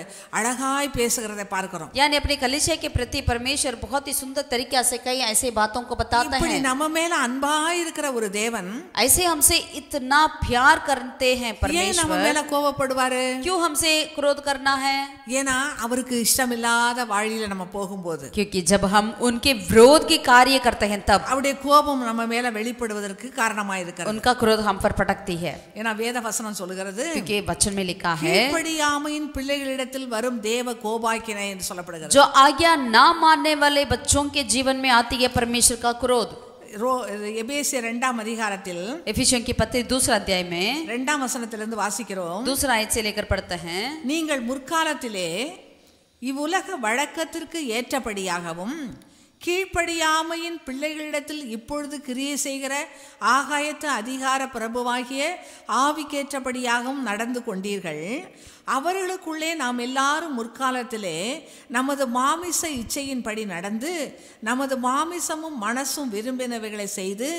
அழகாய் பேசுகிறதை பார்க்கிறோம். यानी अपने कलीसिया के प्रति परमेश्वर बहुत ही सुंदर तरीके से कई ऐसे बातों को बताता இப்படி है. நம்ம மேல அன்பாய் இருக்கிற ஒரு தேவன் ऐसे हमसे इतना प्यार करते हैं ஏன் நம்ம परमेश्वर, மேல கோபப்படுவாரு? क्यों हमसे क्रोध करना है? ஏன்னா அவருக்கு இஷ்டமில்லாத வழியில நம்ம போகும்போது, क्योंकि जब हम उनके विरोध के कार्य करते हैं तब அவருடைய கோபம் நம்ம மேல வெளிப்படுவதற்கு காரணமாய் இருக்கிறது. उनका क्रोध हम पर पटकती है. ஏன்னா வேத வசனம் சொல்லுகிறது, क्योंकि वचन में लिखा है கீழ்ப்படியாமையின் பிள்ளைகளிடத்தில் வரும் தேவ கோபாக்கினை என்று சொல்லப்படுகிறது. जो आज्ञा ना मानने वाले बच्चों के जीवन में आती है परमेश्वर का क्रोध. எபேசியர் 2ஆம் அதிகாரத்தில் एफिसियों की पत्री 2 अध्याय में 2ஆம் வசனத்திலிருந்து வாசிக்கிறோம். 2 आयत से लेकर पढ़ते हैं, நீங்கள் முற்காலத்திலே இவ்வுலக வழக்கத்திற்கு ஏற்றபடியாகவும் கீழ்ப்படியாமையின் பிள்ளைகளிடத்தில் இப்பொழுது கிரியை செய்கிற ஆகாயத்து அதிகார பிரபுவாகிய ஆவிக்கேற்றபடியாகவும் நடந்து கொண்டீர்கள். அவர்களுக்குள்ளே நாம் எல்லாரும் முற்காலத்திலே நமது மாமிச இச்சையின்படி நடந்து நமது மாமிசமும் மனசும் விரும்பினவைகளை செய்து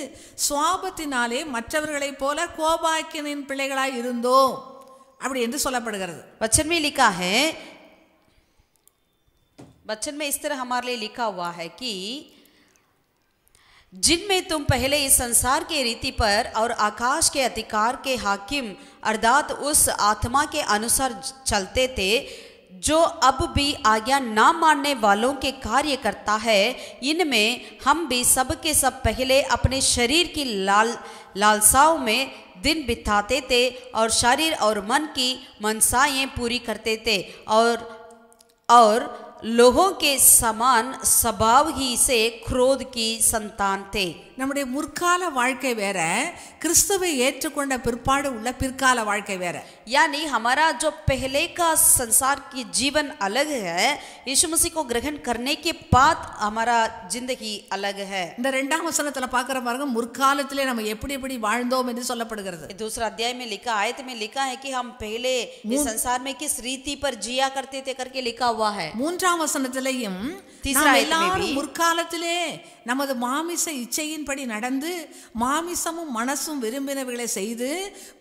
சுவாபத்தினாலே மற்றவர்களைப் போல கோபாக்கினின் பிள்ளைகளாய் இருந்தோம் அப்படி என்று சொல்லப்படுகிறது. वचन में लिखा है, वचन में इस तरह हमारे लिए लिखा हुआ है कि जिनमें तुम पहले इस संसार के रीति पर और आकाश के अधिकार के हाकिम अर्थात उस आत्मा के अनुसार चलते थे, जो अब भी आज्ञा ना मानने वालों के कार्य करता है, इनमें हम भी सब के सब पहले अपने शरीर की लालसाओं में दिन बिताते थे और शरीर और मन की मनसाएं पूरी करते थे और लोगों के समान स्वभाव ही से क्रोध की संतान थे. நம்முடைய முற்கால வாழ்க்கை வேற, கிறிஸ்துவை ஏற்றுக்கொண்ட பிற்பாடு உள்ள பிற்கால வாழ்க்கை வேற. यानी हमारा जो पहले का संसार की जीवन अलग है, यीशु मसीह को ग्रहण करने के बाद हमारा जिंदगी अलग है. இந்த 2ஆம் வசனத்துல பார்க்கிற பாருங்க, முற்காலத்திலே நம்ம எப்படி எப்படி வாழ்ந்தோம் என்று சொல்லப்படுகிறது. 2 अध्याय में लिखा, आयत में लिखा है कि हम पहले इस संसार में किस रीति पर जिया करते थे करके लिखा हुआ है. 3ஆம் வசனத்திலேயும் तीसरा நாம் आयत में எல்லாரும் भी முற்காலத்திலே நமது மாமிச இச்சையின்படி நடந்து மாமிசமும் மனசும் விரும்பினவைகளை செய்து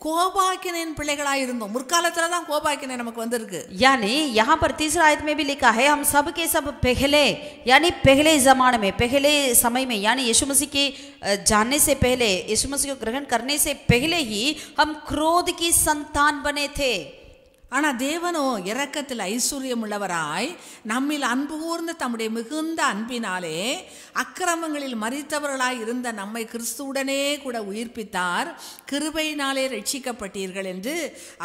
கோபாக்கினின் பிள்ளைகளாய் இருந்தோம். முற்காலத்துல தான் கோபாக்கினை நமக்கு வந்திருக்கு. यानी यहाँ पर 3 आयत में भी लिखा है, हम सब के सब पहले यानी पहले जमाने में, पहले समय में, यानी यीशु मसीह के जानने से पहले, यीशु मसीह को ग्रहण करने से पहले ही हम क्रोध की संतान बने थे. ஆனா தேவனோ இரக்கத்தில் ஐஸ்வர்யம் உள்ளவராய் நம்மில் அன்பு கூர்ந்து தம்முடைய மிகுந்த அன்பினாலே அக்கிரமங்களில் மரித்தவர்களாய் இருந்த நம்மை கிறிஸ்துவுடனே கூட உயிர்ப்பித்தார், கிருபையினாலே ரட்சிக்கப்பட்டீர்கள் என்று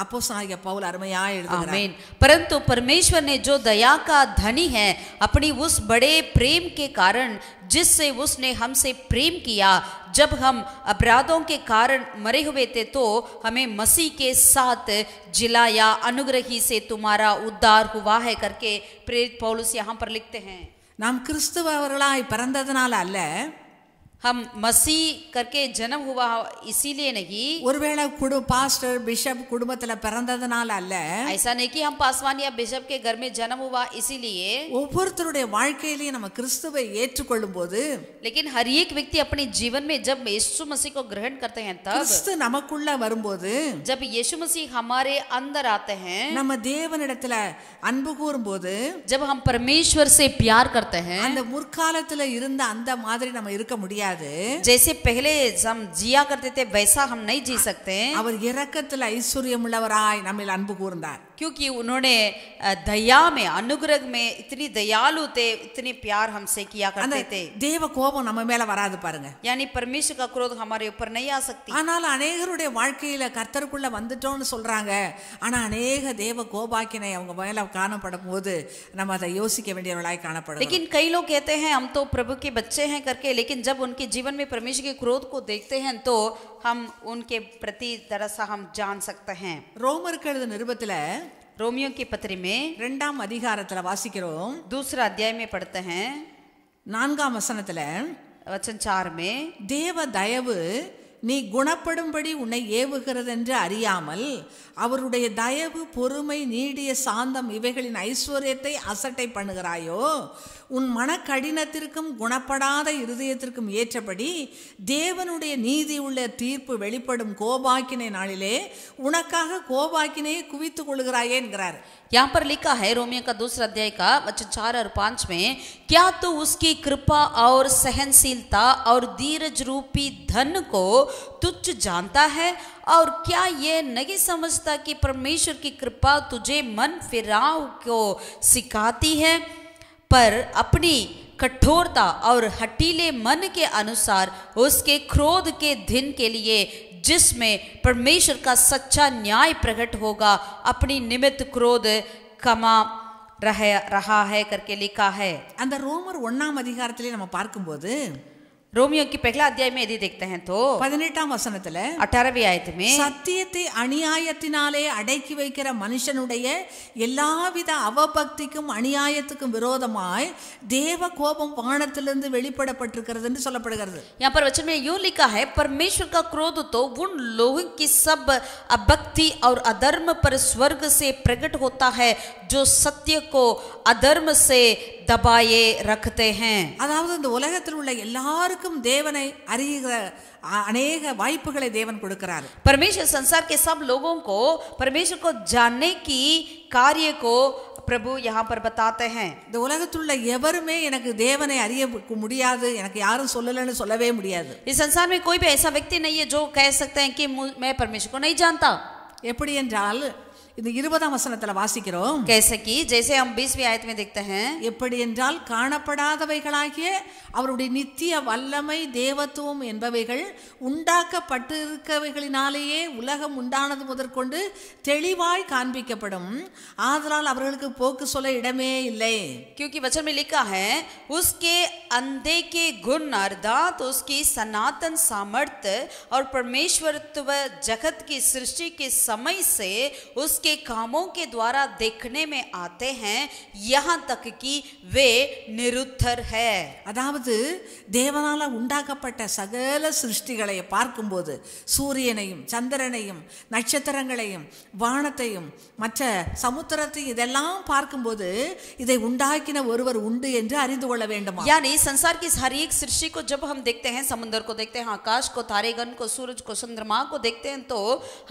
அப்போஸ்தலனாகிய பவுல் அருமையாய் எழுதுகிறார். आमीन. परंतु परमेश्वर ने जो दया का धनी है, अपनी उस बड़े प्रेम के कारण जिससे उसने हमसे प्रेम किया, जब हम अपराधों के कारण मरे हुए थे तो हमें मसीह के साथ जिलाया, अनुग्रह ही से तुम्हारा उद्धार हुआ है करके प्रेरित पौलुस यहाँ पर लिखते हैं. நாம் கிறிஸ்துவர்களாய் பிறந்ததனால அல்ல, हम मसीह करके जन्म हुआ इसीलिए नहीं, ஒருவேளை பாஸ்டர் பிஷப் குடும்பத்துல பிறந்ததனால அல்ல, ऐसा नहीं कि हम पासवान या बिशप के घर में जन्म हुआ इसीलिए, ஒவ்வொருத்தருடைய வாழ்க்கையிலையும் நம்ம கிறிஸ்துவை ஏற்றுக்கொள்ளும் போது, लेकिन हर एक व्यक्ति अपने जीवन में जब यीशु मसीह को ग्रहण करते हैं तब, கிறிஸ்து நமக்குள்ள வரும்போது, जब यीशु मसीह हमारे अंदर आते हैं, நம்ம தேவனிடத்துல அன்பு கூறும்போது, जब हम परमेश्वर से प्यार करते हैं, அந்த முற்காலத்துல இருந்த அந்த மாதிரி நம்ம இருக்க முடியாது. जैसे पहले हम जिया करते थे वैसा हम नहीं जी सकते, அவர் இரக்கத்தில் ஐஸ்வர்யமுள்ளவராய் நம்மில் அன்பு கூர்ந்தார். क्योंकि उन्होंने दया में, अनुग्रह में इतनी दयालु थे, इतनी प्यार हमसे किया करते थे. தேவ கோபம் நம்ம மேல வராது பாருங்க. यानी परमेश्वर का क्रोध हमारे ऊपर नहीं आ सकती. ஆனால் அநேகருடைய வாழ்க்கையில கர்த்தருக்குள்ள வந்துட்டோம்னு சொல்றாங்க, ஆனா அநேக தேவ கோபாக்கினை அவங்க மேல காணப்படும் போது நம்ம அதை யோசிக்க வேண்டியவர்களாய் காணப்படுறோம். लेकिन कई लोग कहते हैं हम तो प्रभु के बच्चे हैं करके, लेकिन जब उनके जीवन में परमेश्वर के क्रोध को देखते हैं तो हम उनके प्रति तरह हम जान सकते हैं. ரோமருக்கு எழுதின நிருபத்துல रोमियो की पत्री में 2ஆம் அதிகாரத்துல வாசிக்கிறோம். दूसरा अध्याय में पढ़ते हैं 4ஆம் வசனத்துல, वचन 4 में, தேவ தயவு நீ குணப்படும்படி உன்னை ஏவுகிறது என்று அறியாமல் அவருடைய தயவு, பொறுமை, நீடிய சாந்தம் இவைகளின் ஐஸ்வர்யத்தை அசட்டை பண்ணுகிறாயோ, உன் மனக்கடினத்திற்கும் குணப்படாத இருதயத்திற்கும் ஏற்றபடி தேவனுடைய நீதி உள்ள தீர்ப்பு வெளிப்படும் கோபாக்கினை நாளிலே உனக்காக கோபாக்கினையை குவித்துக் கொள்கிறாயே என்கிறார். यहाँ पर लिखा है रोमियो का दूसरा अध्याय का वचन 4 और 5 में, क्या तू उसकी कृपा और सहनशीलता और धीरज रूपी धन को तुच्छ जानता है, और क्या ये नहीं समझता कि परमेश्वर की कृपा तुझे मन फिराव को सिखाती है, पर अपनी कठोरता और हठीले मन के अनुसार उसके क्रोध के दिन के लिए जिसमें परमेश्वर का सच्चा न्याय प्रकट होगा अपनी निमित्त क्रोध कमा रहा है करके लिखा है. அந்த ரோமர் 1ஆம் அதிகாரத்திலே நம்ம பார்க்கும்போது, रोमियो की पहला अध्याय में यदि देखते हैं तो 18ஆம் வசனத்துல 18वीं आयत में, சத்தியத்தை அநியாயத்தினாலே அடக்கி வைக்கிற மனுஷனுடைய எல்லாவித அவபக்திக்கும் அநியாயத்துக்கும் விரோதமாய் தேவ கோபம் வானத்திலிருந்து வெளிப்படப்பட்டிருக்கிறது என்று சொல்லப்படுகிறது. यहाँ पर वचन में यूं लिखा है, परमेश्वर का क्रोध तो उन लोगों की सब अभक्ति और अधर्म पर स्वर्ग से प्रकट होता है जो सत्य को अधर्म से दबाए रखते हैं. அதாவது இந்த உலகத்தில் உள்ள எல்லாருக்கும் தேவனை அறிகிற अनेक வாய்ப்புகளை தேவன் கொடுக்கிறார். परमेश्वर संसार के सब लोगों को परमेश्वर को जानने की कार्य को प्रभु यहाँ पर बताते हैं. இந்த உலகத்தில் உள்ள எவருமே எனக்கு தேவனை அறிய முடியாது, எனக்கு யாரும் சொல்லலன்னு சொல்லவே முடியாது. इस संसार में कोई भी ऐसा व्यक्ति नहीं है जो कह सकते हैं कि मैं परमेश्वर को नहीं जानता. எப்படி என்றால் இந்த 20ஆம் வசனத்துல வாசிக்கிறோம், कैसे कि जैसे हम 20वीं आयत में देखते हैं, எப்படி என்றால் காணப்படாதவைகளாகிய அவருடைய நித்திய வல்லமை, தேவத்துவம் என்பவைகள் உண்டாக்கப்பட்டிருக்கவைகளினாலேயே உலகம் உண்டானது முதற்கொண்டு தெளிவாய் காண்பிக்கப்படும், ஆதலால் அவர்களுக்கு போக்கு சொல்ல இடமே இல்லை. क्योंकि वचन में लिखा है, उसके अंधे के गुण अर्थात उसकी सनातन सामर्थ्य और परमेश्वरत्व जगत की सृष्टि के समय से उस के कामों के द्वारा देखने में आते हैं, यहाँ तक कि वे निरुत्तर है. அதாவது தேவனால உண்டாக்கப்பட்ட சகல சிருஷ்டிகளை பார்க்கும்போது, சூரியனையும் சந்திரனையும் நட்சத்திரங்களையும் வானத்தையும் மற்ற சமுத்திரத்தையும் இதெல்லாம் பார்க்கும்போது இதை உண்டாக்கின ஒருவர் உண்டு என்று அறிந்து கொள்ள வேண்டுமா. यानी संसार की हर एक सृष्टि को जब हम देखते हैं, समुद्र को देखते हैं, आकाश को, तारेगण को, सूरज को, चंद्रमा को देखते हैं, तो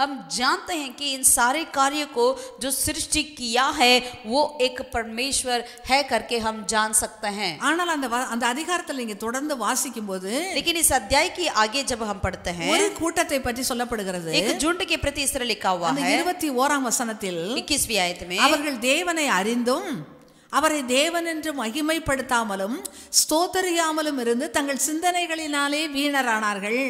हम जानते हैं कि इन सारे कार्य को जो सृष्टि किया है वो एक परमेश्वर है करके हम जान सकते हैं. ஆனால் அந்த அதிகாரத்தில் நீங்க தொடர்ந்து வாசிக்கும்போது, लेकिन इस अध्याय के आगे जब हम पढ़ते हैं, ஒரு கூட்டத்தை பற்றி சொல்லப்படுகிறது. एक झुंड के प्रति इस तरह लिखा हुआ அந்த है 21ஆம் வசனத்தில் 21वीं आयत में, அவர்கள் தேவனை அறிந்தும் அவரை தேவன் என்று மகிமைப்படுத்தாமலும் ஸ்தோத்தரியாமலும் இருந்து தங்கள் சிந்தனைகளினாலே வீணரானார்கள்,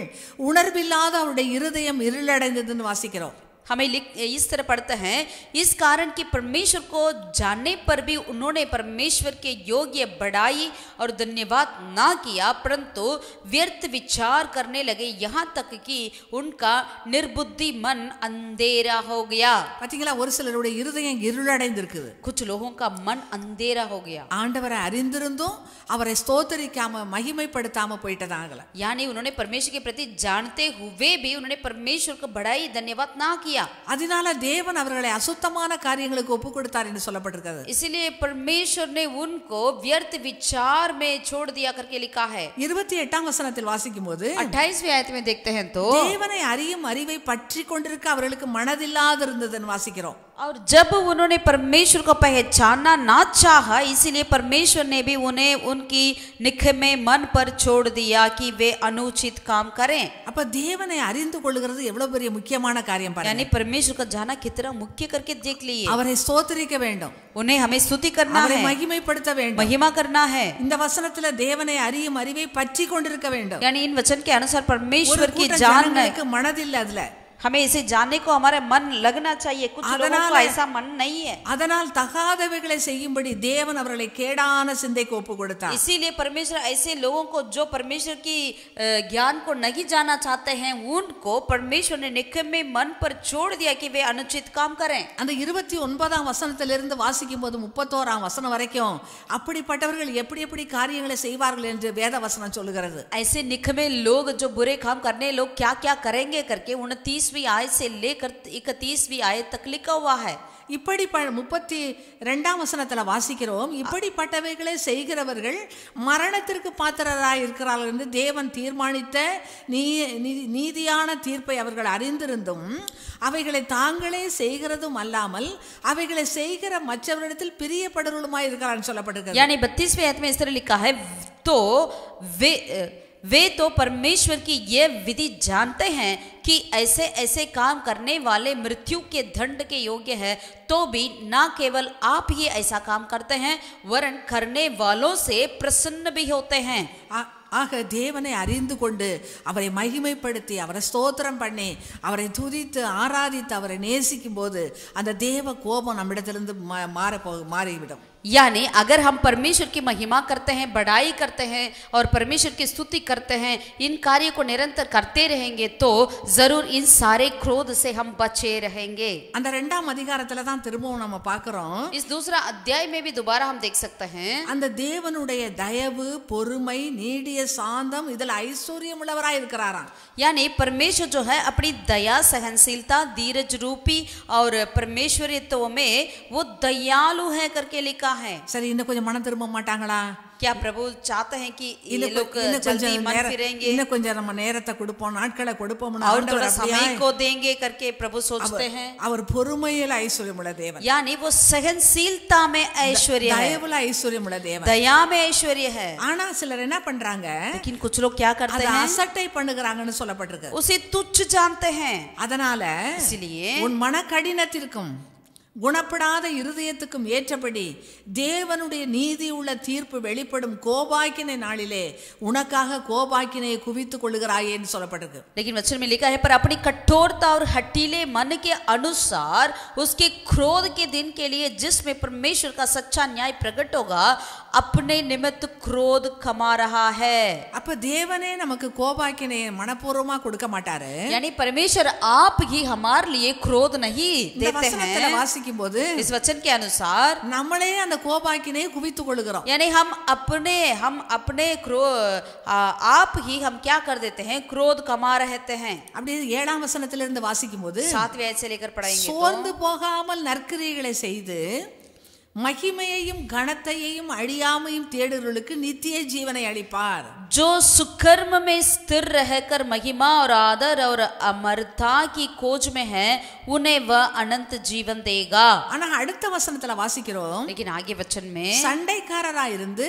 உணர்வில்லாத அவருடைய இருதயம் இருளடைந்ததுன்னு வாசிக்கிறோம். हमें इस तरह पढ़ते हैं, इस कारण कि परमेश्वर को जानने पर भी उन्होंने परमेश्वर के योग्य बढ़ाई और धन्यवाद ना किया, परंतु व्यर्थ विचार करने लगे, यहाँ तक कि उनका निर्बुद्धि मन अंधेरा हो गया। பாத்தீங்களா, ஒரு சிலருடைய இருதயம் இருளடைந்திருக்குது. कुछ लोगों का मन अंधेरा हो गया, ஆண்டவரை அறிந்திருந்தும் அவரை ஸ்தோத்திரிக்காம மகிமைப்படுத்தாம போயிட்டதாங்கள. यानी उन्होंने परमेश्वर के प्रति जानते हुए भी उन्होंने परमेश्वर को बढ़ाई धन्यवाद ना किया, அதனால தேவன் அவர்களை அசுத்தமான காரியங்களுக்கு ஒப்பு கொடுத்தார் என்று சொல்லப்பட்டிருக்கிறது. इसलिए परमेश्वर ने उनको व्यर्थ विचार में छोड़ दिया करके लिखा है। 28ஆம் வசனத்தில் வாசிக்கும்போது 28वीं आयत में देखते हैं तो தேவனை அறியும் அறிவை பற்றி கொண்டிருக்க அவர்களுக்கு மனதில்லாதிருந்ததுன்னு வாசிக்கிறோம். और जब उन्होंने परमेश्वर को पहचानना ना चाहा, इसीलिए परमेश्वर ने भी उन्हें उनकी निखमे मन पर छोड़ दिया कि वे अनुचित काम करें। அப்ப தேவனை அறிந்து கொள்ளுகிறது எவ்வளவு பெரிய முக்கியமான காரியம் பாருங்க. यानी परमेश्वर का जाना कितना मुख्य करके देख लिए। அவரை ஸ்தோத்திரிக்க வேண்டும், उन्हें हमें स्तुति करना அவரை है, மகிமைப்படுத்த வேண்டும். महिमा करना है। இந்த வசனத்துல தேவனை அறியும் அறிவை பற்றி கொண்டிருக்க வேண்டும். यानी इन वचन के अनुसार ஒரு परमेश्वर की கூட்டம் जान ஜனங்களுக்கு மனதில்லை அதுல. हमें इसे जानने को हमारा मन लगना चाहिए, कुछ लोगों को ऐसा मन नहीं है। அதனால் தகாதவைகளை செய்யும்படி தேவன் அவர்களை கேடான சிந்தைக்கு ஒப்பு கொடுத்தார். इसीलिए परमेश्वर ऐसे लोगों को जो परमेश्वर की ज्ञान को नहीं जाना चाहते हैं, उनको परमेश्वर ने निकम्मे मन पर छोड़ दिया कि वे अनुचित काम करें। அந்த 29ஆம் வசனத்திலிருந்து வாசிக்கும் போது 31ஆம் வசனம் வரைக்கும் அப்படிப்பட்டவர்கள் எப்படி எப்படி காரியங்களை செய்வார்கள் என்று வேத வசனம் சொல்லுகிறது. ऐसे निकम्मे लोग जो बुरे काम करने लोग क्या क्या करेंगे करके 29वीं आयत से लेकर 31वीं आयत तक लिखा हुआ है। இப்படி 32ஆம் வசனத்துல வாசிக்கிறோம், இப்படிப்பட்டவைகளை செய்கிறவர்கள் மரணத்திற்கு பாத்திரராய் இருக்கிறார்கள் என்று தேவன் தீர்மானித்த நீதியான தீர்ப்பை அவர்கள் அறிந்திருந்தும் அவைகளை தாங்களே செய்கிறதும் அல்லாமல் அவைகளை செய்கிற மற்றவரிடத்தில் பிரியப்படுவதுமாய் இருக்கிறார்கள் சொல்லப்பட்டிருக்கிறது. यानी 32वें आयत में इस तरह लिखा है, तो वे तो परमेश्वर की ये विधि जानते हैं कि ऐसे ऐसे काम करने वाले मृत्यु के दंड के योग्य है, तो भी ना केवल आप ही ऐसा काम करते हैं वरन करने वालों से प्रसन्न भी होते हैं। ஆக தேவனை அறிந்து கொண்டு அவரை மகிமைப்படுத்தி அவரை ஸ்தோத்திரம் பண்ணி அவரை துதித்து ஆராதித்து அவரை நேசிக்கும் போது அந்த தேவ கோபம் நம்மிடத்திலிருந்து மாறிவிடும். यानी अगर हम परमेश्वर की महिमा करते हैं, बढ़ाई करते हैं और परमेश्वर की स्तुति करते हैं, इन कार्यों को निरंतर करते रहेंगे तो जरूर इन सारे क्रोध से हम बचे रहेंगे। அந்த 2ஆம் அதிகாரத்துல தான் திரும்பவும் நம்ம பார்க்கிறோம். इस दूसरा अध्याय में भी दोबारा हम देख सकते हैं, அந்த தேவனுடைய தயவு, பொறுமை, நீடிய சாந்தம் இதில் ஐஸ்வர்யம் உள்ளவராய் இருக்கிறாராம். यानी परमेश्वर जो है अपनी दया, सहनशीलता, धीरज रूपी और परमेश्वरित्व में वो दयालु है करके लिखा है। சரி, இன்னும் கொஞ்சம் மனம் திரும்ப மாட்டாங்களா? क्या प्रभु चाहते हैं कि ये लोग जल्दी मन फिरेंगे, இன்னும் கொஞ்சம் நம்ம நேரத்தை கொடுப்போம், நாட்களை கொடுப்போம், और थोड़ा समय को देंगे करके प्रभु सोचते हैं। அவர் பொறுமையில் ஐஸ்வர்யம் உள்ள தேவன், यानी वो सहनशीलता में ऐश्वर्य है, தயவுல ஐஸ்வர்யம் உள்ள தேவன், दया में ऐश्वर्य है। ஆனா சிலர் என்ன பண்றாங்க, लेकिन कुछ लोग क्या करते हैं, அசட்டை பண்ணுகிறாங்கன்னு சொல்லப்பட்டிருக்கு. उसे तुच्छ जानते हैं। அதனால इसलिए உன் மன கடினத்திற்கும் குணப்படாத இருதயத்துக்கும் ஏற்றபடி தேவனுடைய நீதி உள்ள தீர்ப்பு வெளிப்படும் கோபாக்கினை நாளிலே உனக்காக கோபாக்கினை குவித்துக் கொள்ளுகிறாயே என்று சொல்லப்பட்டிருக்கு. लेकिन वचन में लिखा है, पर अपनी कठोरता और हठीले मन के अनुसार उसके क्रोध के दिन के लिए जिसमें परमेश्वर का सच्चा न्याय प्रकट होगा अपने निमित्त क्रोध कमा रहा है। அப்ப தேவனே நமக்கு கோபாக்கினை மனப்பூர்வமா கொடுக்க மாட்டாரு. यानी परमेश्वर आप ही हमारे लिए क्रोध नहीं देते हैं। போது इस वचन के अनुसार நம்மளே அந்த கோபாக்கினை குவித்துக் கொள்கிறோம். यानी हम अपने आप ही हम क्या कर देते हैं, क्रोध कमा रहते हैं। அப்படி 7ஆம் வசனத்திலிருந்து வாசிக்கும் போது 7वें आयत से लेकर पढ़ाएंगे, சோர்ந்து போகாமல் நற்கிரியைகளை செய்து மகிமையையும் கனத்தையும் அழியாமையும் தேடுகிறவர்களுக்கு நித்திய ஜீவனை அளிப்பார். जो सुकर्म में स्थिर रहकर महिमा और आदर और अमरता की खोज में है उन्हें वह अनंत जीवन देगा। ஆனா அடுத்த வசனத்துல வாசிக்கிறோம், लेकिन आगे वचन में சண்டைக்காரராய் இருந்து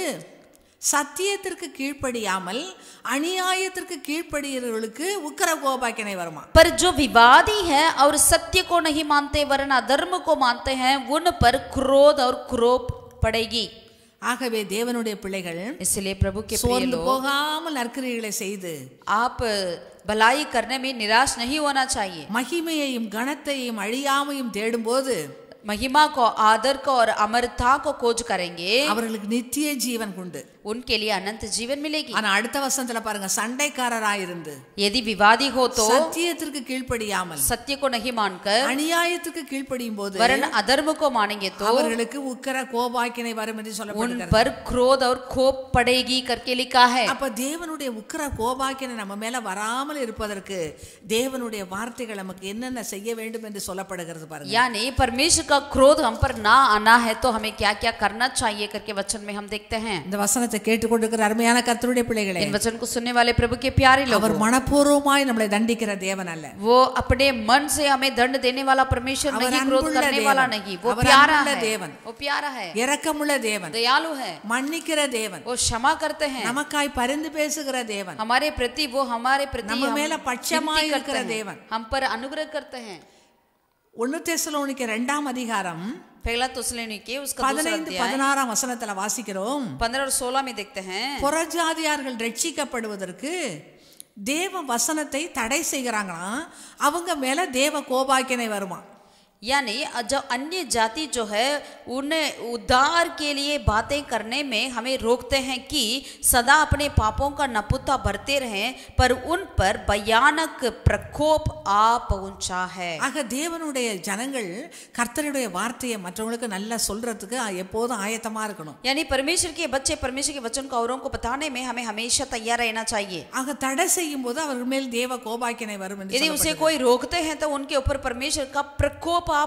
சத்தியத்திற்கு கீழ்ப்படியாமல் அநியாயத்திற்கு கீழ்ப்படிகிறவர்களுக்கு உக்கிர கோபாக்கினை வருமா. पर जो विवादी है और सत्य को नहीं मानते वरन अधर्म को मानते हैं उन पर क्रोध और क्रोध पड़ेगी। ஆகவே தேவனுடைய பிள்ளைகள் इसलिए प्रभु के प्रिय சோர்ந்து लोग போகாமல் நற்கிரியைகளை செய்து आप भलाई करने में निराश नहीं होना चाहिए। மகிமையையும் கனத்தையும் அழியாமையும் தேடும்போது महिमा को, आदर को और अमरता को खोज करेंगे, அவர்களுக்கு நித்திய ஜீவன் உண்டு. उनके लिए अनंत जीवन मिलेगी। ஆனா அடுத்த வசனத்துல பாருங்க, சண்டைக்காரராயிருந்து यदि विवादी हो तो சத்தியத்திற்கு கீழ்ப்படியாமல் सत्य को नहीं मानकर அநியாயத்துக்கு கீழ்ப்படியும் போது वरन अधर्म को मानेंगे तो அவர்களுக்கு உக்கிர கோபாக்கினை வரும் என்று उन சொல்லப்படுகிறது. पर क्रोध और कोप पड़ेगी करके लिखा है। அப்ப தேவனுடைய உக்கிர கோபாக்கினை நம்ம மேல வராமல் இருப்பதற்கு தேவனுடைய வார்த்தைகள் நமக்கு என்னென்ன செய்ய வேண்டும் என்று சொல்லப்படுகிறது பாருங்க. यानी परमेश्वर का क्रोध हम पर ना आना है तो हमें क्या क्या करना चाहिए करके वचन में हम देखते हैं। இந்த வசனத்தை கேட்டுக்கொண்டிருக்கிற அருமையான கர்த்தருடைய பிள்ளைகளே, इन वचन को सुनने वाले प्रभु के प्यारे लोग, அவர் மனப்பூர்வமாய் நம்மளை தண்டிக்கிற தேவன் அல்ல. वो अपने मन से हमें दंड देने वाला परमेश्वर அவர் नहीं, क्रोध அன்புள்ள करने தேவன். वाला नहीं, वो அவர் प्यारा அன்புள்ள है, தேவன். वो प्यारा है, இரக்கமுள்ள தேவன், दयालु है, மன்னிக்கிற தேவன், वो क्षमा करते हैं நமக்காய் பரிந்து பேசுகிற தேவன், हमारे प्रति, वो हमारे प्रति நம்ம மேல हम பட்சமாய் विनती இருக்கிற करते हैं, தேவன். हम पर अनुग्रह करते हैं। 1 தெசலோனிக்கர் 2ஆம் அதிகாரம் पहला तुसलोनिके उसका दूसरा 15 अध्याय 16ஆம் வசனத்துல வாசிக்கிறோம். 15 और 16 में देखते हैं, புறஜாதியார்கள் ரட்சிக்கப்படுவதற்கு தேவ வசனத்தை தடை செய்கிறாங்களாம், அவங்க மேல தேவ கோபாக்கினை வருமா. यानी जो अन्य जाति जो है उन्हें उद्धार के लिए बातें करने में हमें रोकते हैं कि सदा अपने पापों का नपुत्ता भरते रहें, पर उन पर भयानक प्रकोप आ पहुंचा है। ஆக தேவனுடைய ஜனங்கள் கர்த்தருடைய வார்த்தையை மற்றவங்களுக்கு நல்லா சொல்றதுக்கு எப்போதும் ஆயத்தமா இருக்கணும். यानी परमेश्वर के बच्चे परमेश्वर के वचन को औरों को बताने में हमें हमेशा तैयार रहना चाहिए। ஆக தடை செய்யும் போது அவர்கள் மேல் தேவ கோபாக்கினை வரும் என்று यदि उसे कोई रोकते हैं तो उनके ऊपर परमेश्वर का प्रकोप आ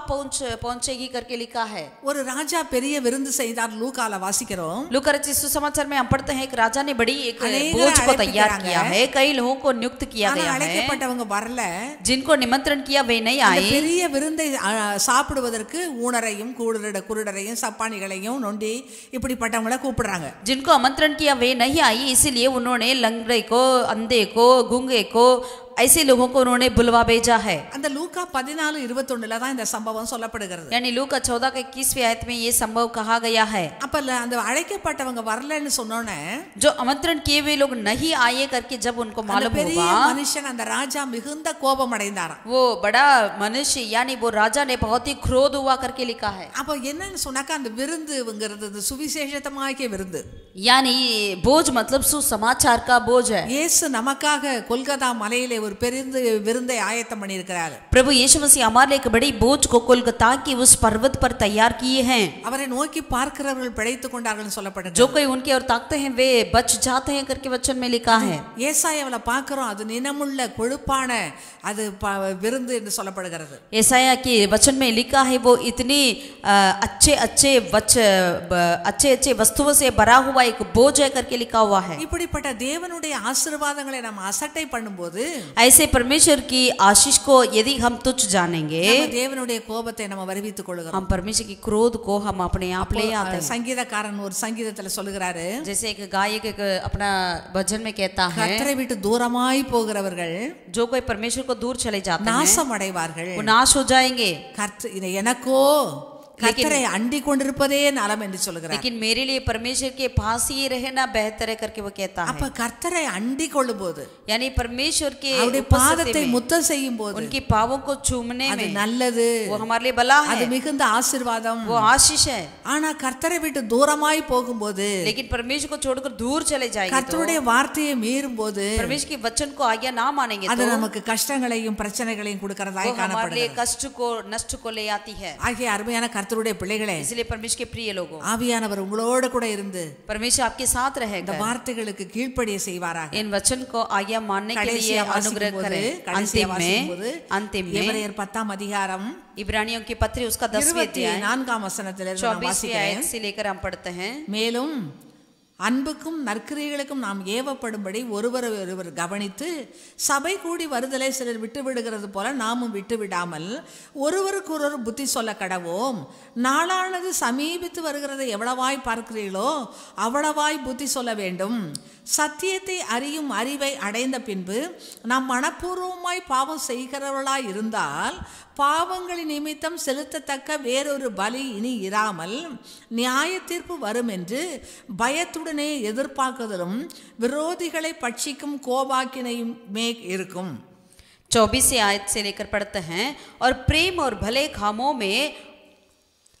पहुंचेगी करके लिखा है। ஒரு ராஜா பெரிய விருந்து செய்தார், லூக்கால வாசிக்கிறோம். लूका रचित सुसमाचार में हम पढ़ते हैं एक राजा ने बड़ी एक अनेक भोज को अழைப்பு तैयार करांगे। किया है, कई लोगों को नियुक्त किया ஆனா गया है, அழைக்கப்பட்டவங்க வரல. जिनको निमंत्रण किया वे नहीं அந்த आए। பெரிய விருந்தை சாப்பிடுவதற்கு ஊனரையும் குருடரையும் சப்பானிகளையும் நொண்டி இப்படிப்பட்டவங்களை கூப்பிடுறாங்க. जिनको आमंत्रण किया वे नहीं आई, इसीलिए उन्होंने लंगड़े को, अंधे को, गूंगे को, ऐसे लोगों को उन्होंने बुलवा भेजा है। அந்த லூக்கா 14:21 தான் இந்த சம்பவம் சொல்லப்படுகிறது. यानी लूका 14 के 21वें आयत में ये संभव कहा गया है। அப்ப அந்த அழைக்கப்பட்டவங்க வரலன்னு சொன்னோனே जो आमंत्रण किए हुए लोग नहीं आए करके जब उनको அந்த मालूम பெரிய हुआ, மனுஷன் அந்த ராஜா மிகுந்த கோபம் அடைந்தாராம். वो बड़ा मनुष्य यानी वो राजा ने बहुत ही क्रोध हुआ करके लिखा है। அப்ப என்னன்னு சொன்னாக்கா அந்த விருந்துங்கிறது சுவிசேஷத்தமாகிய விருந்து. यानी बोझ मतलब सुसमाचार का बोझ है। இயேசு நமக்காக கொல்கத்தா மலையிலே ஒரு பெரிய விருந்தை ஆயத்தம் பண்ணியிருக்கிறார். प्रभु यीशु मसीह हमारे लिए एक बड़ी बोझ को कोलकाता की उस पर्वत पर तैयार किए हैं। அவரை நோக்கி பார்க்கிறவர்கள் பிழைத்துக் கொண்டார்கள் சொல்லப்படுகிறது. जो कोई उनकी ओर ताकते हैं वे बच जाते हैं करके वचन में लिखा है। ஏசாயாவுல பார்க்கிறோம், அது निनमुள்ள கொழுப்பான அது விருந்து என்று சொல்லப்படுகிறது. यशायाह के वचन में लिखा है वो इतनी अच्छे अच्छे वस्तुओं से भरा हुआ एक बोझ है करके लिखा हुआ है। இப்படிப்பட்ட தேவனுடைய ஆசீர்வாதங்களை நாம் அசட்டை பண்ணும்போது ऐसे परमेश्वर की आशीष को यदि हम तुच्छ जानेंगे, நம்ம தேவனுடைய கோபத்தை நம்ம வருவித்துக் கொள்கிறோம். हम परमेश्वर की क्रोध को हम अपने आप ले आते हैं। சங்கீதக்காரன் ஒரு சங்கீதத்துல சொல்லுகிறாரு, जैसे एक गायक एक अपना भजन में कहता है, கர்த்தரை விட்டு தூரமாய் போகிறவர்கள் जो कोई परमेश्वर को दूर चले जाते हैं நாசம் அடைவார்கள். वो नाश हो जाएंगे। இது எனக்கோ கர்த்தரை அண்டி கொண்டிருப்பதே நலம் என்று சொல்கிறார். लेकिन मेरे लिए परमेश्वर के पास ही रहना बेहतर है करके वो कहता है। அப்ப கர்த்தரை அண்டி கொள்ளும்போது, यानी परमेश्वर के அவருடைய பாதத்தை முத்தம் செய்யும் போது उनकी पावों को चूमने அது में நல்லது, वो हमारे लिए भला அது है, மிகுந்த ஆசீர்வாதம். वो आशीष है। ஆனா கர்த்தரை விட்டு தூரமாய் போகும்போது, लेकिन परमेश्वर को छोड़कर दूर चले जाएंगे तो, கர்த்தருடைய வார்த்தையை மீறும் போது परमेश्वर के वचन को आज्ञा ना मानेंगे அது तो நமக்கு கஷ்டங்களையும் பிரச்சனைகளையும் கொடுக்கறதாய் वो हमारे लिए காணப்படுகிறது. कष्ट को नष्ट को ले आती है। ஆகிய அருமையான கர்த்தருடைய பிள்ளைகளே, इसलिए परमेश्वर के प्रिय लोगों, ஆவியானவர் உங்களோட கூட இருந்து परमेश्वर आपके साथ இந்த रहेगा, வார்த்தைகளுக்கு கீழ்ப்படிய செய்வாராக. इन वचन को आज्ञा मानने के लिए கடைசியா अनुग्रह வாசிக்கும்போது करें। अंतिम में எபிரேயர் 10ஆம் அதிகாரம் इब्रानियों की पत्री उसका 10वें अध्याय 24ஆம் वचனத்திலிருந்து நான் 24वें வாசிக்கிறேன். आयत से लेकर हम पढ़ते हैं, மேலும் அன்புக்கும் நற்கிரியைகளுக்கும் நாம் ஏவப்படும்படி ஒருவர் கவனித்து சபை கூடி வருதலை சிலர் விட்டு விடுகிறது போல நாமும் விட்டு விடாமல் ஒருவருக்கொருவர் புத்தி சொல்ல கடவோம். நாளானது சமீபித்து வருகிறதை எவ்வளவாய் பார்க்கிறீர்களோ அவ்வளவாய் புத்தி சொல்ல வேண்டும். சத்தியத்தை அறியும் அறிவை அடைந்த பின்பு நாம் மனப்பூர்வமாய் பாவம் செய்கிறவர்களாய் இருந்தால் பாவங்களின் நிமித்தம் செலுத்தத்தக்க வேறொரு பலி இனி இராமல் நியாய தீர்ப்பு வரும் என்று பயத்துடனே எதிர்பார்க்குதலும் விரோதிகளை பட்சிக்கும் கோபாக்கினையுமே இருக்கும். 24 आयत से लेकर पढ़ते हैं, और प्रेम और भले कामों में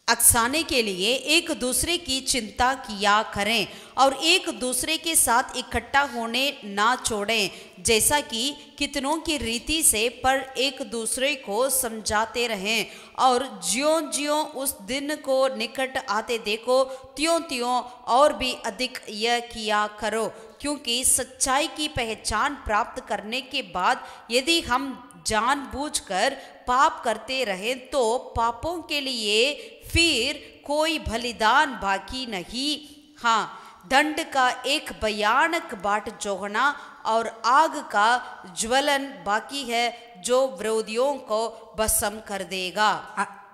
अक्साने के लिए एक दूसरे की चिंता किया करें और एक दूसरे के साथ इकट्ठा होने ना छोड़ें, जैसा कि कितनों की रीति से पर एक दूसरे को समझाते रहें, और ज्यों ज्यों उस दिन को निकट आते देखो त्यों त्यों और भी अधिक यह किया करो, क्योंकि सच्चाई की पहचान प्राप्त करने के बाद यदि हम जानबूझकर पाप करते रहें तो पापों के लिए फिर कोई बलिदान बाकी नहीं, हाँ दंड का एक भयानक बाट जोहना और आग का ज्वलन बाकी है जो विरोधियों को भस्म कर देगा.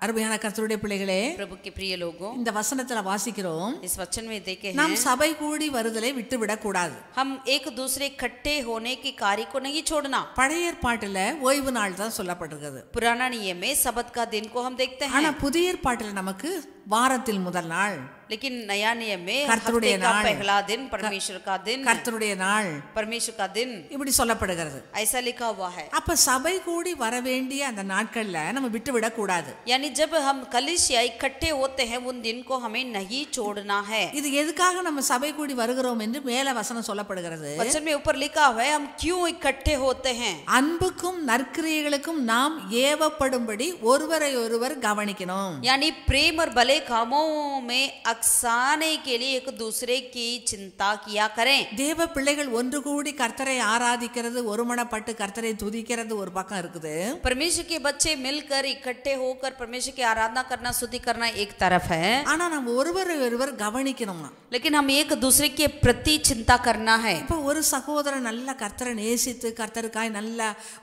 அருமையான கர்த்தருடைய பிள்ளைகளே, प्रभु के प्रिय लोगों, இந்த வசனத்துல வாசிக்கிறோம், इस वचन में देखे நாம் हैं சபை கூடி வருதலை விட்டுவிடக் கூடாது. हम एक दूसरे इकट्ठे होने के कार्य को नहीं छोड़ना. பழைய ஏற்பாட்டுல ஓய்வு நாள் தான் சொல்லப்பட்டிருக்குது. पुराना नियम में सबत का दिन को हम देखते ஆனா हैं, புதிய ஏற்பாட்டுல நமக்கு வாரத்தில் முதல் நாள், लेकिन नया नियम में கர்த்தருடைய हफ्ते का நாள், पहला दिन, परमेश्वर का दिन, கர்த்தருடைய நாள் परमेश्वर का दिन இப்படி சொல்லப்படுகிறது. ऐसा लिखा हुआ है. அப்ப சபை கூடி வர வேண்டிய அந்த நாட்கள்ல நம்ம விட்டுவிடக் கூடாது. यानी जब हम कलीसिया इकट्ठे होते हैं उन दिन को हमें नहीं छोड़ना है. இது எதுக்காக நம்ம சபை கூடி வருகிறோம் என்று மேல வசனம் சொல்லப்படுகிறது. वचन में ऊपर लिखा हुआ है हम क्यों इकट्ठे होते हैं. அன்புக்கும் நற்கிரியைகளுக்கும் நாம் ஏவப்படும்படி ஒருவரை ஒருவர் கவனிக்கணும். यानी प्रेम और भले कामों में अक्साने के लिए एक दूसरे की चिंता किया करें. தேவ பிள்ளைகள் ஒன்று கூடி கர்த்தரை ஆராதிக்கிறது, ஒருமனப்பட்டு கர்த்தரை துதிக்கிறது ஒரு பக்கம் இருக்குது. परमेश्वर के बच्चे मिलकर इकट्ठे होकर परमेश्वर की आराधना करना, स्तुति करना एक तरफ है, ஆனா நம்ம ஒருவரை ஒருவர் கவனிக்கணும். लेकिन हम एक दूसरे के प्रति चिंता करना है. இப்போ ஒரு சகோதரன் நல்ல கர்த்தரை நேசித்து கர்த்தருக்காய் நல்ல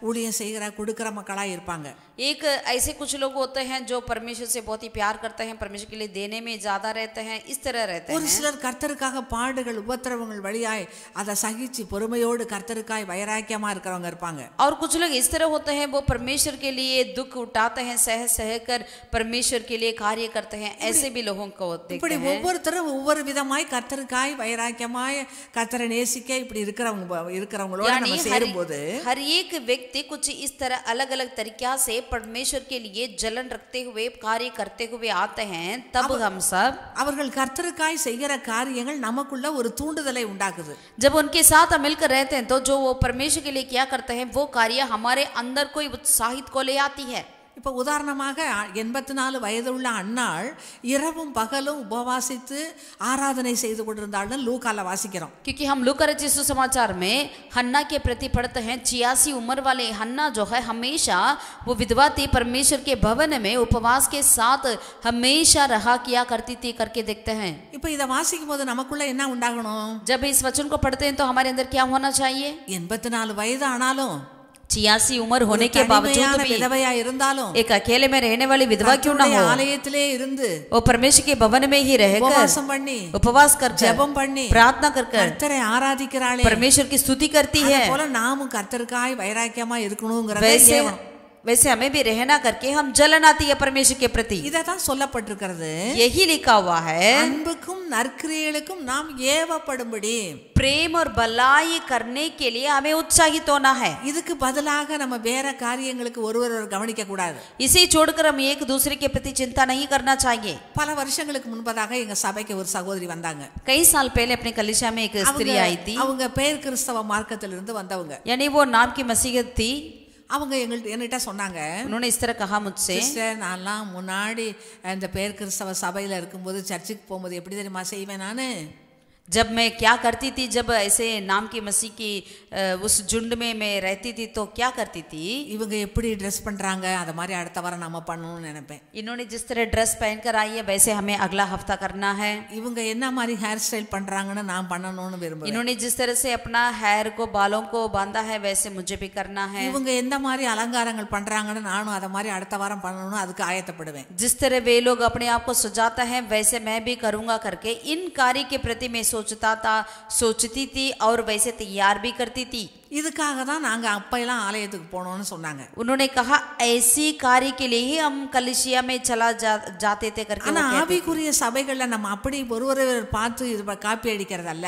ஊழியம் செய்கிற கொடுக்கிற மக்களா இருப்பாங்க. एक ऐसे कुछ लोग होते हैं जो परमेश्वर से बहुत ही प्यार करते हैं, परमेश्वर के लिए देने में ज्यादा रहते हैं, इस तरह रहते ஒரு हैं. சிலர் கர்த்தருக்காக பாடுகள் உபத்திரவங்கள் வழியாய் அதை சகிச்சு பொறுமையோடு கர்த்தருக்காய் வைராக்கியமா இருக்கிறவங்க இருப்பாங்க. और कुछ लोग इस तरह होते हैं वो परमेश्वर के लिए दुख उठाते हैं, सह सह कर परमेश्वर के लिए कार्य करते हैं, ऐसे भी लोगों को देखते இப்படி हैं. ஒவ்வொருத்தரும் ஒவ்வொரு விதமாய் கர்த்தருக்காய் வைராக்கியமாய் கர்த்தரை நேசிக்க இப்படி இருக்கிறவங்களோட यानी நம்ம சேரும்போது हर एक व्यक्ति कुछ इस तरह अलग अलग तरीका से परमेश्वर के लिए जलन रखते हुए कार्य करते हुए आते हैं, तब हम सब அவர்கள் கர்த்தருக்காய் செய்கிற காரியங்கள் நமக்குள்ள ஒரு தூண்டுதலை உண்டாக்குது. जब उनके साथ हम मिलकर रहते हैं तो जो वो परमेश्वर के लिए क्या करते हैं वो कार्य हमारे अंदर कोई उत्साहित को ले आती है. இப்போ உதாரணமாக 84 வயது உள்ள அன்னாள் இரவும் பகலும் உபவாசித்து ஆராதனை செய்து கொண்டிருந்தாள்னு லூக்கால வாசிக்கிறோம். क्योंकि हम लूका रचित सुसमाचार में हन्ना के प्रति पढ़ते हैं, 86 उम्र वाले हन्ना जो है हमेशा वो विधवा थी, परमेश्वर के भवन में उपवास के साथ हमेशा रहा किया करती थी करके देखते हैं. இப்போ இதை வாசிக்கும் போது நமக்குள்ள என்ன உண்டாகணும்? जब इस वचन को पढ़ते हैं तो हमारे अंदर क्या होना चाहिए? 84 வயது ஆனாலும் 86 उम्र होने के बावजूद தனிமையான भी விதவையா இருந்தாலும் एक अकेले में रहने वाली विधवा क्यों ना கர்த்தருடைய हो, ஆலயத்திலே இருந்து वो परमेश्वर के भवन में ही रहकर உபவாசம் பண்ணி उपवास कर ஜெபம் பண்ணி प्रार्थना कर கர்த்தரை ஆராதிக்கிறாளே, परमेश्वर की स्तुति करती है. போல நாமும் கர்த்தருக்காய் வைராக்கியமா இருக்கணும்ங்கறத वैसे हमें भी रहना करके हम जलन आती है परमेश्वर के प्रति. இததான் சொல்லப்பட்டிருக்கிறது. यही लिखा हुआ है, அன்புக்கும் நற்கிரியைகளுக்கும் நாம் ஏவப்படும்படி. प्रेम और भलाई करने के लिए हमें उत्साहित होना है. இதுக்கு பதிலாக நம்ம வேற காரியங்களுக்கு ஒருவர் கவனிக்க கூடாது. इसे छोड़कर हम एक दूसरे के प्रति चिंता नहीं करना चाहिए. பல வருஷங்களுக்கு முன்பதாக எங்க சபைக்கு ஒரு சகோதரி வந்தாங்க. कई साल पहले अपने कलीसिया में एक स्त्री आई थी, அவங்க பேர் கிறிஸ்தவ மார்க்கத்திலிருந்து வந்தவங்க. यानी वो नाम की मसीहत थी. அவங்க என்கிட்ட சொன்னாங்க, उन्होंने इस तरह कहा मुझसे, சிஸ்டர் நான்லாம் முன்னாடி இந்த பேர் கிறிஸ்தவ சபையில இருக்கும்போது சர்ச்சுக்கு போகும்போது எப்படி தெரியுமா செய்வேன் நானு? जब मैं क्या करती थी, जब ऐसे नाम की मसीह की उस झुंड में मैं रहती थी तो क्या करती थी, இவங்க எப்படி ட்ரெஸ் பண்றாங்க அத மாதிரி அடுத்த வாரம் நாம பண்ணணும்னு நினைப்பேன். इन्होंने जिस तरह ड्रेस पहनकर आई है वैसे हमें अगला हफ्ता करना है. இவங்க என்ன மாதிரி ஹேர் ஸ்டைல் பண்றாங்கன்னு நான் பண்ணணும்னு விரும்புறேன். इन्होंने जिस तरह से अपना हेयर को बालों को बांधा है वैसे मुझे भी करना है. இவங்க எந்த மாதிரி அலங்காரங்கள் பண்றாங்கன்னு நானும் அத மாதிரி அடுத்த வாரம் பண்ணணும்னு அதுக்கு ஆயத்தப்படுவேன். जिस तरह वे लोग अपने आप को सजाता है वैसे मैं भी करूंगा करके इन कार्य के प्रति मैं सोचती थी और वैसे तैयार भी करती थी। இதுக்காக தான் நாங்க அப்பெல்லாம் ஆலயத்துக்கு போனோம்னு சொன்னாங்க. उन्होंने कहा ऐसी कार्य के लिए ही हम कलिसिया में जाते थे करके ஆனா ஆவிக்குரிய சபைகள்ல நம்ம அப்படி ஒருவரை பார்த்து இது காப்பி அடிக்கிறதல்ல.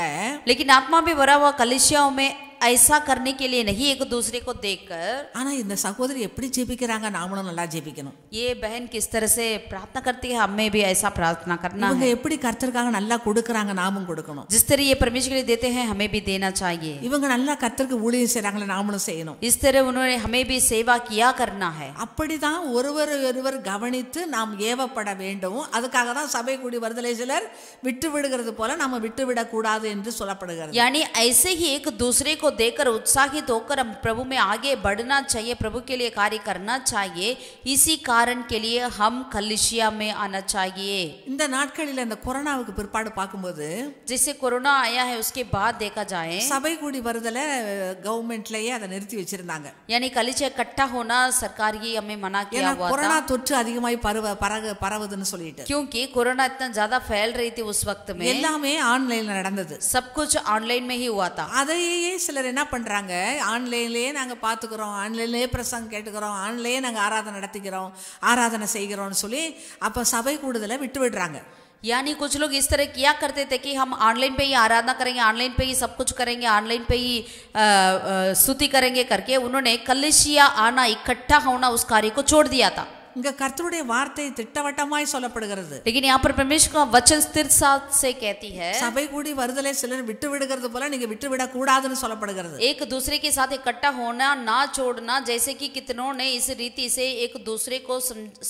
लेकिन आत्मा में भरा हुआ कलिसियाओं में ऐसा करने के लिए नहीं, एक दूसरे को देखकर। ஆனா இந்த சகோதரி எப்படி ஜெபிக்கிறாங்க, நாமளும் நல்லா ஜெபிக்கணும். ये बहन किस तरह से प्रार्थना करती है, हमें भी ऐसा प्रार्थना करना இவங்க है। எப்படி கர்த்தருக்காக நல்லா கொடுக்கறாங்க, நாமும் கொடுக்கணும். जिस तरह ये परमेश्वर के लिए देते हैं हमें भी देना चाहिए। இவங்க நல்லா கர்த்தருக்கு ஊழியம் செய்றாங்களே, நாமளும் செய்யணும். इस तरह उन्होंने हमें भी सेवा किया करना है। அப்படிதான் ஒருவர் கவனித்து நாம் ஏவப்பட வேண்டும். அதுக்காக தான் சபை கூடி வருதலை சிலர் விட்டு விடுகிறது போல நாம விட்டு விடக்கூடாது என்று சொல்லப்படுகிறது. यानी ऐसे ही एक दूसरे को देखकर उत्साहित होकर हम प्रभु में आगे बढ़ना चाहिए, प्रभु के लिए कार्य करना चाहिए। इसी कारण के लिए हम कलिसिया में आना चाहिए। இந்த நாட்களில் இந்த கொரோனாவுக்கு பிற்பாடு பார்க்கும்போது जैसे कोरोना आया है उसके बाद देखा जाए சபை கூடி வருதலை கவர்மெண்ட்லயே அதை நிறுத்தி வச்சிருந்தாங்க. यानी कलिसिया इकट्ठा होना सरकार ही हमें मना किया हुआ கொரோனா था, தொற்று அதிகமாய் பரவுதுன்னு சொல்லிட்டு क्योंकि कोरोना इतना ज्यादा फैल रही थी उस वक्त में। எல்லாமே ஆன்லைன்ல நடந்தது. सब कुछ ऑनलाइन में ही हुआ था। அதையே சிலர் என்ன பண்றாங்க, ஆன்லைன்லயே நாங்க பாத்துக்கிறோம், ஆன்லைன்லயே பிரசங்கம் கேட்டுக்கிறோம், ஆன்லைன்லயே நாங்க ஆராதனை நடத்திக்கிறோம், ஆராதனை செய்கிறோம்னு சொல்லி அப்ப சபை கூடுதலை விட்டு விடுறாங்க. यानी कुछ लोग इस तरह किया करते थे कि हम ऑनलाइन पे ही आराधना करेंगे, ऑनलाइन पे ही सब कुछ करेंगे, ऑनलाइन पे ही स्तुति करेंगे करके उन्होंने कलिसिया आना, इकट्ठा होना उस कार्य को छोड़ दिया था। இங்க கர்த்தருடைய வார்த்தை திட்டவட்டமாய் சொல்லப்படுகிறது. लेकिन यहाँ पर परमेश्वर का वचन स्थिर साथ से कहती है சபை கூடி வருதலை சிலர் விட்டு விடுகிறது போல நீங்க விட்டு விட கூடாதுன்னு சொல்லப்படுகிறது. एक दूसरे के साथ इकट्ठा होना ना छोड़ना, जैसे कि कितनों ने इस रीति से एक दूसरे को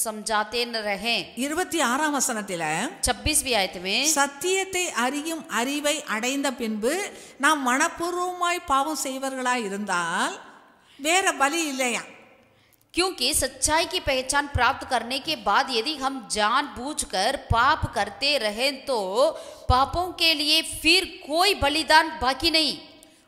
समझाते न रहे। 26ஆம் வசனத்தில 26वीं आयत में சத்தியத்தை அறியும் அறிவை அடைந்த பின்பு நாம் மனப்பூர்வமாய் பாவம் செய்வர்களாய் இருந்தால் வேற பலி இல்லையா, क्योंकि सच्चाई की पहचान प्राप्त करने के बाद यदि हम जानबूझकर पाप करते रहें तो पापों के लिए फिर कोई बलिदान बाकी नहीं।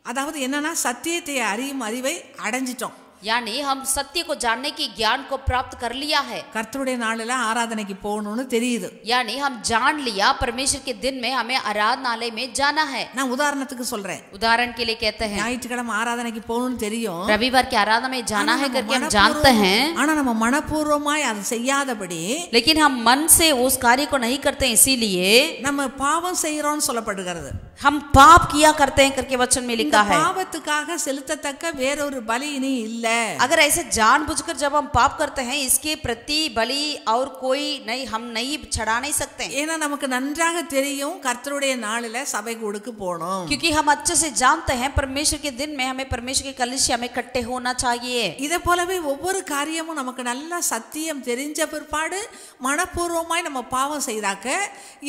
அதாவது என்னன்னா சத்தியத்தை அறியும் அறிவை அடைஞ்சிட்டோம். यानी हम सत्य को जानने की ज्ञान को प्राप्त कर लिया है। கர்த்தருடைய நாளில ஆராதனைக்கு போகணும்னு தெரியுது. यानी हम जान लिया परमेश्वर के दिन में हमें आराधनालय में जाना है। நான் உதாரணத்துக்கு சொல்றேன். उदाहरण के लिए कहते हैं ஞாயிற்றுக்கிழமை ஆராதனைக்கு போகணும்னு தெரியும், रविवार की आराधना में जाना है करके हम जानते हैं, ஆனா நம்ம மனப்பூர்வமாய் அதை செய்யாதபடி लेकिन हम मन से उस कार्य को नहीं करते, इसीलिए நம்ம பாவம் செய்யறோம்னு சொல்லப்படுகிறது. हम पाप किया करते हैं करके वचन में लिखा है। பாவத்துக்காக செலுத்தத்தக்க வேறொரு பலி இனி இல்ல. अगर ऐसे जानबूझकर जब हम पाप करते हैं इसके प्रति बलि और कोई नहीं, हम नहीं चढ़ा नहीं सकते, ஏன்னா நமக்கு நன்றாக தெரியும் கர்த்தருடைய நாளில சபை கூடுக்கு போகணும். क्योंकि हम अच्छे से जानते हैं परमेश्वर के दिन में हमें परमेश्वर के कलिसिया में इकट्ठे होना चाहिए। இதை போலவே ஒவ்வொரு காரியமும் நமக்கு நல்லா சத்தியம் தெரிஞ்ச பிற்பாடு மனப்பூர்வமாய் நம்ம பாவம் செய்தாக்க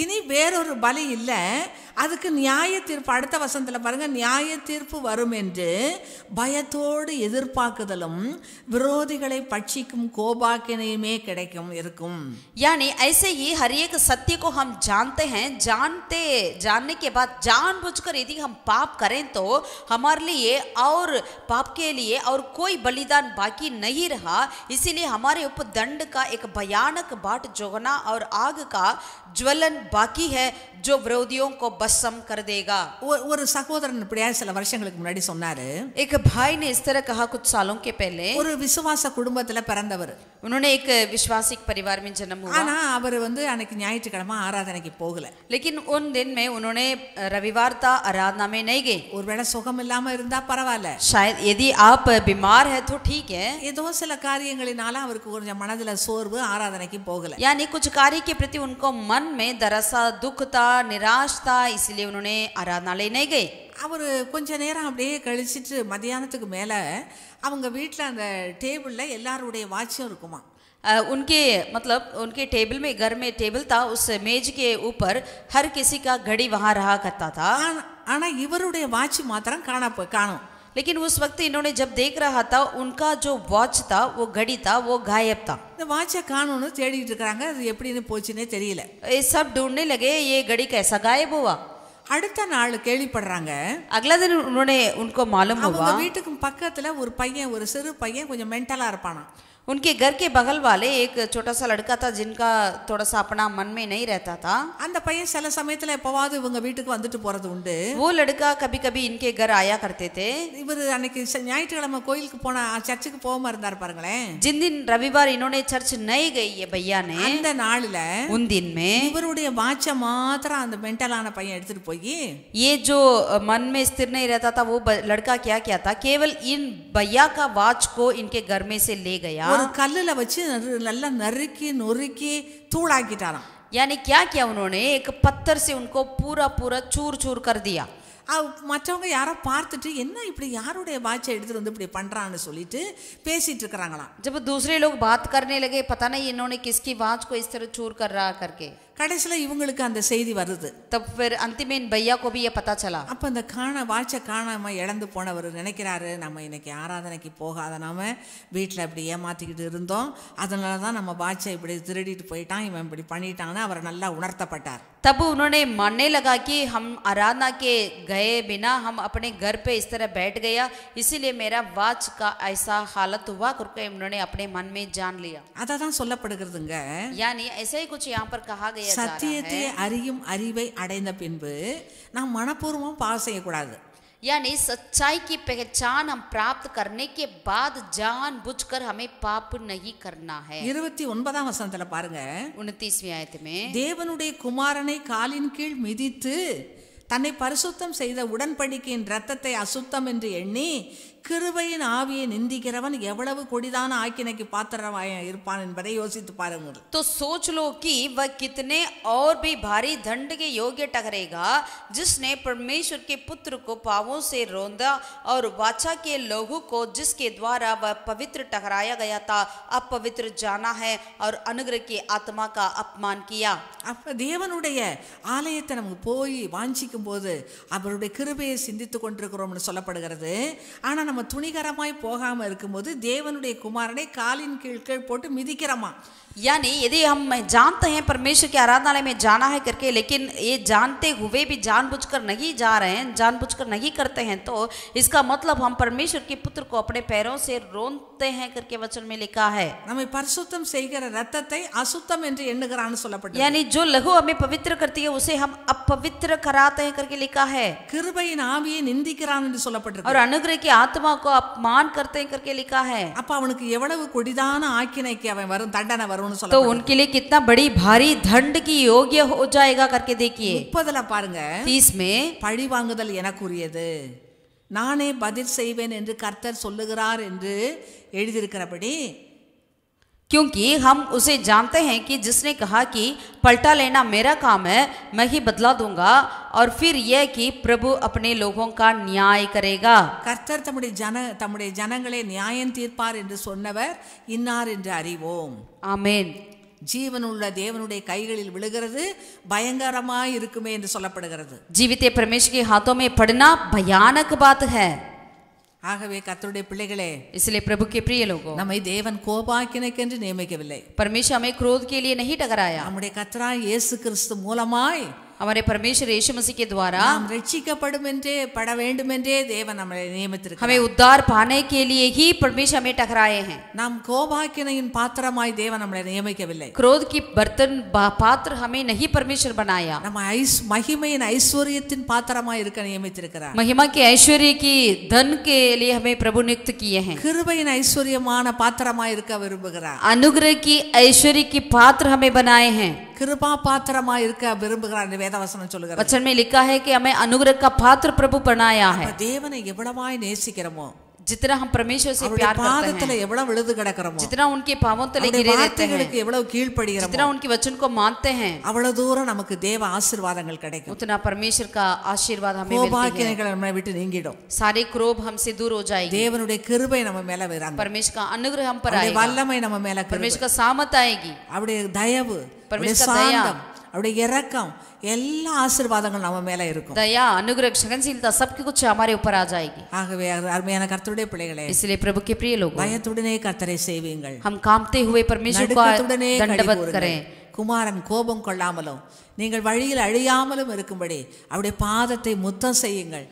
இனி வேறொரு பலி இல்ல, அதுக்கு நியாய தீர்ப்பு. அடுத்த வசனத்துல பாருங்க, நியாய தீர்ப்பு வரும் என்று பயத்தோடு எதிர்பார்க்குதலும் விரோதிகளை பட்சிக்கும் கோபாக்கினையுமே கிடைக்கும் இருக்கும். यानी ऐसे ही हर एक सत्य को हम जानते हैं, जानने के बाद जानबूझकर यदि हम पाप करें तो हमारे लिए और पाप के लिए और कोई बलिदान बाकी नहीं रहा। इसीलिए हमारे ऊपर दंड का एक भयानक बाट जोगना और आग का ज्वलन बाकी है जो विरोधियों को भस्म कर देगा। ஒரு சகோதரன் இப்படியா சில வருஷங்களுக்கு முன்னாடி சொன்னாரு, एक भाई ने इस तरह कहा कुछ सालों के पहले। ஒரு விசுவாச குடும்பத்துல பிறந்தவர், उन्होंने एक विश्वासिक परिवार में जन्म हुआ, ஆனா அவர் அன்னைக்கு ஞாயிற்றுக்கிழமை ஆராதனைக்கு போகல. लेकिन उन दिन में उन्होंने रविवार था आराधना में नहीं गए। ஒருவேளை சுகம் இல்லாம இருந்தா பரவாயில்ல, शायद यदि आप बीमार है तो ठीक है, ஏதோ சில காரியங்களினால அவருக்கு கொஞ்சம் மனதுல சோர்வு, ஆராதனைக்கு போகல. यानी कुछ कार्य के प्रति उनको मन में दरअसल दुख था, निराश था, इसलिए उन्होंने आराधनालय नहीं गए। அவர் கொஞ்ச நேரம் அப்படியே கழிச்சிட்டு மத்தியானத்துக்கு மேல அவங்க வீட்டில் அந்த டேபிள்ல எல்லாருடைய வாட்சும் இருக்குமா. उनके मतलब उनके टेबल में, घर में टेबल था, उस मेज के ऊपर हर किसी का घड़ी वहां रहा करता था, ஆனா இவருடைய வாட்ச் மாத்திரம் காணும். लेकिन उस वक्त इन्होंने जब देख रहा था उनका जो वॉच था, वो घड़ी था, वो गायब था। இந்த வாட்சை காணும்னு தேடிட்டு இருக்காங்க, அது எப்படின்னு போச்சுன்னே தெரியல. ये सब ढूंढने लगे ये घड़ी कैसा गायब हुआ। அடுத்த நாள் கேள்விப்படுறாங்க, अगला दिन उन्होंने उनको मालूम हुआ அவங்க வீட்டுக்கு பக்கத்துல ஒரு பையன், ஒரு சிறு பையன் கொஞ்சம் மென்டலா இருப்பானா. उनके घर के बगल वाले एक छोटा सा लड़का था जिनका थोड़ा सा अपना मन में नहीं रहता था. அந்த பையன் சில சமயத்துல எப்பவாவது இவங்க வீட்டுக்கு வந்துட்டு போறது உண்டு. वो लड़का कभी कभी इनके घर आया करते थे. இவர் அன்னைக்கு ஞாயிற்றுக்கிழமை கோயிலுக்கு போன சர்ச்சுக்கு போகாம இருந்தார் பாருங்களேன். जिन दिन रविवार इन्होंने चर्च नहीं गई ये भैया ने, அந்த நாளில उन दिन में இவருடைய வாட்சை மாத்திரம் அந்த மென்டலான பையன் எடுத்துட்டு போய் ये जो मन में स्थिर नहीं रहता था वो लड़का क्या किया था, केवल इन भैया का वॉच को इनके घर में से ले गया. ஒரு கல்லுல வச்சு நல்லா நறுக்கி நொறுக்கி தூளாக்கிட்டாராம். यानी क्या किया उन्होंने, एक पत्थर से उनको पूरा पूरा चूर चूर कर दिया. மற்றவங்க யாரோ பார்த்துட்டு என்ன இப்படி யாருடைய வாட்சை எடுத்துட்டு வந்து இப்படி பண்றான்னு சொல்லிட்டு பேசிட்டு இருக்கிறாங்களாம். जब दूसरे लोग बात करने लगे, पता नहीं इन्होंने किसकी वाच को इस तरह चूर कर रहा करके, கடைசியில் இவங்களுக்கு அந்த செய்தி வருது. तब फिर अंतिम में इन भैया को भी ये पता चला. அப்ப அந்த வாட்சை காணாம இழந்து போனவர் நினைக்கிறாரு, நம்ம இன்னைக்கு ஆராதனைக்கு போகாத நாம வீட்டில் இப்படி ஏமாத்திக்கிட்டு இருந்தோம், அதனால தான் நம்ம வாட்சை இப்படி திருடிட்டு போயிட்டான், இவன் இப்படி பண்ணிட்டான்னு அவர் நல்லா உணர்த்தப்பட்டார். तब उन्होंने मानने लगा कि हम आराधना के गए बिना हम अपने घर पे इस तरह बैठ गया, इसीलिए मेरा वाच का ऐसा हालत हुआ करके उन्होंने अपने मन में जान लिया. அதை தான் சொல்லப்படுகிறதுங்க. यानी ऐसा ही कुछ यहाँ पर कहा गया जा रहा சத்தியத்தை है. அறியும் அறிவை அடைந்த பின்பு நாம் மனப்பூர்வம் பாவம் செய்யக்கூடாது. यानी सच्चाई की पहचान हम प्राप्त करने के बाद जानबूझकर हमें पाप नहीं करना है. 29ஆம் வசனத்துல பாருங்க, 29वीं आयत में தேவனுடைய குமாரனை காலின் கீழ் மிதித்து தன்னை பரிசுத்தம் செய்த உடன்படிக்கையின் இரத்தத்தை அசுத்தம் என்று எண்ணி கிருபையின் ஆவியை நிந்திக்கிறவன் எவ்வளவு கொடிதான ஆக்கினைக்கு பாத்திரமாய் இருப்பான் என்பதை யோசித்து பாருங்கள். तो सोच लो कि वह कितने और भी भारी दंड के योग्य ठहरेगा जिसने परमेश्वर के पुत्र को पापों से रोंदा और वाचा के लोगों को जिसके द्वारा वह पवित्र ठहराया गया था अपवित्र जाना है और अनुग्रह की आत्मा का अपमान किया. அப்ப தேவனுடைய ஆலயத்தை நமக்கு போய் வாஞ்சிக்கும் போது அவருடைய கிருபையை சிந்தித்து கொண்டிருக்கிறோம்னு சொல்லப்படுகிறது. ஆனா நம்ம துணிகரமாய் போகாம இருக்கும்போது தேவனுடைய குமாரனை காலின் கீழ் போட்டு மிதிக்கிறோமா. यानी यदि हम जानते हैं परमेश्वर के आराधनालय में जाना है करके, लेकिन ये जानते हुए भी जानबूझकर नहीं जा रहे हैं, जानबूझकर नहीं करते हैं, तो इसका मतलब हम परमेश्वर के पुत्र को अपने पैरों से रोनते हैं करके वचन में लिखा है. நம்மை பரிசுத்தம் செய்கிற இரத்தத்தை அசுத்தம் என்று எண்ணுகிறான்னு சொல்லப்பட்டது. यानी जो लहू हमें पवित्र करती है उसे हम अपवित्र कराते हैं करके लिखा है. கிருபையின் ஆவியை நிந்திக்கிறான் என்று சொல்லப்பட்டிருக்கு. और अनुग्रह की आत्मा को अपमान करते हैं करके लिखा है. அப்ப அவனுக்கு எவ்வளவு கொடிதான ஆக்கினைக்கு அவன் வரும், தண்டனை வரும். तो उनके लिए कितना बड़ी भारी दंड की योग्य हो जाएगा करके देखिए. 30 பாருங்க, 30 में பழி வாங்குதல் எனக்குரியது, நானே பதில் செய்வேன் என்று கர்த்தர் சொல்லுகிறார் என்று எழுதியிருக்கிறபடி, क्योंकि हम उसे जानते हैं कि जिसने कहा कि पलटा लेना मेरा काम है, मैं ही बदला दूंगा, और फिर यह कि प्रभु अपने लोगों का न्याय करेगा. கர்த்தர் தம்முடைய ஜனங்களை நியாயம் தீர்ப்பார் என்று சொன்னவர் இன்னார் என்று அறிவோம். आमीन. ஜீவனுள்ள தேவனுடைய கைகளில் விழுகிறது பயங்கரமாய் இருக்குமே என்று சொல்லப்படுகிறது. जीवित परमेश्वर के हाथों में पड़ना भयानक बात है. ஆகவே கர்த்தருடைய பிள்ளைகளே, इसलिए प्रभु के प्रिय लोगों, நம்மை தேவன் கோபாக்கினைக்கென்று நியமிக்கவில்லை. परमेश्वर हमें क्रोध के लिए नहीं ठहराया. நம்முடைய கர்த்தராய் இயேசு கிறிஸ்து மூலமாய் हमारे परमेश्वर यीशु मसीह के द्वारा நாம் ரட்சிக்கப்படும் என்றே பட வேண்டும் என்றே தேவன் நம்மை நியமித்திருக்கிறார். हमें उद्धार पाने के लिए ही परमेश्वर हमें ठहराए हैं. நாம் கோபாக்கினையின் பாத்திரமாய் தேவன் நம்மை நியமிக்கவில்லை. क्रोध की बर्तन पात्र हमें नहीं परमेश्वर बनाया. நம்ம மகிமையின் ஐஸ்வர்யத்தின் பாத்திரமாய் இருக்க நியமித்திருக்கிறார். महिमा के ऐश्वर्य की धन के लिए हमें प्रभु नियुक्त किए हैं. கிருபையின் ஐஸ்வர்யமான பாத்திரமாய் இருக்க விரும்புகிறார். अनुग्रह की ऐश्वर्य की पात्र हमें बनाए हैं. கிருபா பாத்திரமாய் இருக்க விரும்புகிறார் என்று வேதவசனம் சொல்லுகிறது. वचन में लिखा है कि हमें अनुग्रह का पात्र प्रभु बनाया है. தேவனை எவ்வளவாய் நேசிக்கிறோமோ, जितना हम परमेश्वर से அவருடைய प्यार करते பாதத்துல हैं, எவ்வளவு விழுது கிடக்கிறோமோ, जितना उनके पांवों तले அவருடைய गिरे रहते हैं, வார்த்தைகளுக்கு எவ்வளவு கீழ்ப்படுகிறோமோ, जितना उनके वचन को मानते हैं, அவ்வளவு தூரம் நமக்கு தேவ ஆசீர்வாதங்கள் கிடைக்கும். उतना परमेश्वर का आशीर्वाद हमें मिलती है. கோபாக்கினைகள் நம்மை விட்டு நீங்கிடும். सारे क्रोध हमसे दूर हो जाएगी. தேவனுடைய கிருபை நம்ம மேல வராங்க. परमेश्वर का अनुग्रह हम पर அவருடைய आएगा. வல்லமை நம்ம மேல, परमेश्वर का सामत आएगी. அவருடைய தயவு, அவருடைய परमेश्वर का दया, சாந்தம், அவருடைய இரக்கம், எல்லா ஆசீர்வாதங்கள் நம்ம மேல இருக்கும். दया, अनुग्रह, सहनशीलता सब कुछ हमारे ऊपर आ जाएगी. ஆகவே அருமையான கர்த்தருடைய பிள்ளைகளே, इसलिए प्रभु के प्रिय लोगों, பயத்துடனே கர்த்தரை சேவியுங்கள். हम कांपते हुए परमेश्वर को நடுக்கத்துடனே दंडवत கடிகூறுங்கள். करें. குமாரன் கோபம் கொள்ளாமலும் நீங்கள் வழியில் அழியாமலும் இருக்கும்படி அவருடைய பாதத்தை முத்தம் செய்யுங்கள்.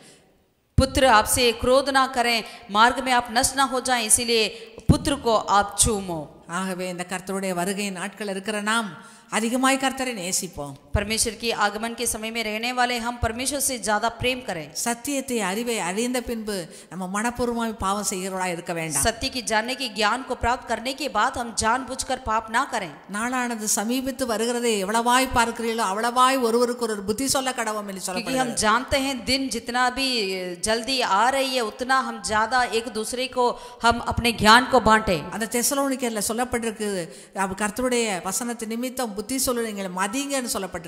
पुत्र आपसे क्रोध ना करें, मार्ग में आप नष्ट ना हो जाएं, इसीलिए पुत्र को आप चूमो। ஆகவே இந்த கர்த்தருடைய வருகை நாட்கள் இருக்கிற நாம் அதிகமாய் கர்த்தரை நேசிப்போம். परमेश्वर की आगमन के समय में रहने वाले हम परमेश्वर से ज्यादा प्रेम करें। சத்தியத்தை அறிவை அறிந்த பின்பு நம்ம மனப்பூர்வமாய் பாவம் செய்கிறவர்களா இருக்க வேண்டாம். सत्य की जानने की ज्ञान को प्राप्त करने के बाद हम जानबूझकर पाप ना करें। நாளானது சமீபித்து வருகிறதை எவ்வளவாய் பார்க்கிறீர்களோ அவ்வளவாய் ஒருவருக்கு ஒரு புத்தி சொல்ல கடவோம் என்று क्योंकि சொல்லப்படுகிறது. हम जानते हैं दिन जितना भी जल्दी आ रही है उतना हम ज्यादा एक दूसरे को हम अपने ज्ञान को बांटे। அந்த தெசலோனிக்கேயர்ல சொல்லப்பட்டிருக்கு, கர்த்தருடைய வசனத்து நிமித்தம் புத்தி சொல்லுங்கள் மதிங்கன்னு சொல்லப்பட்டிருக்கு.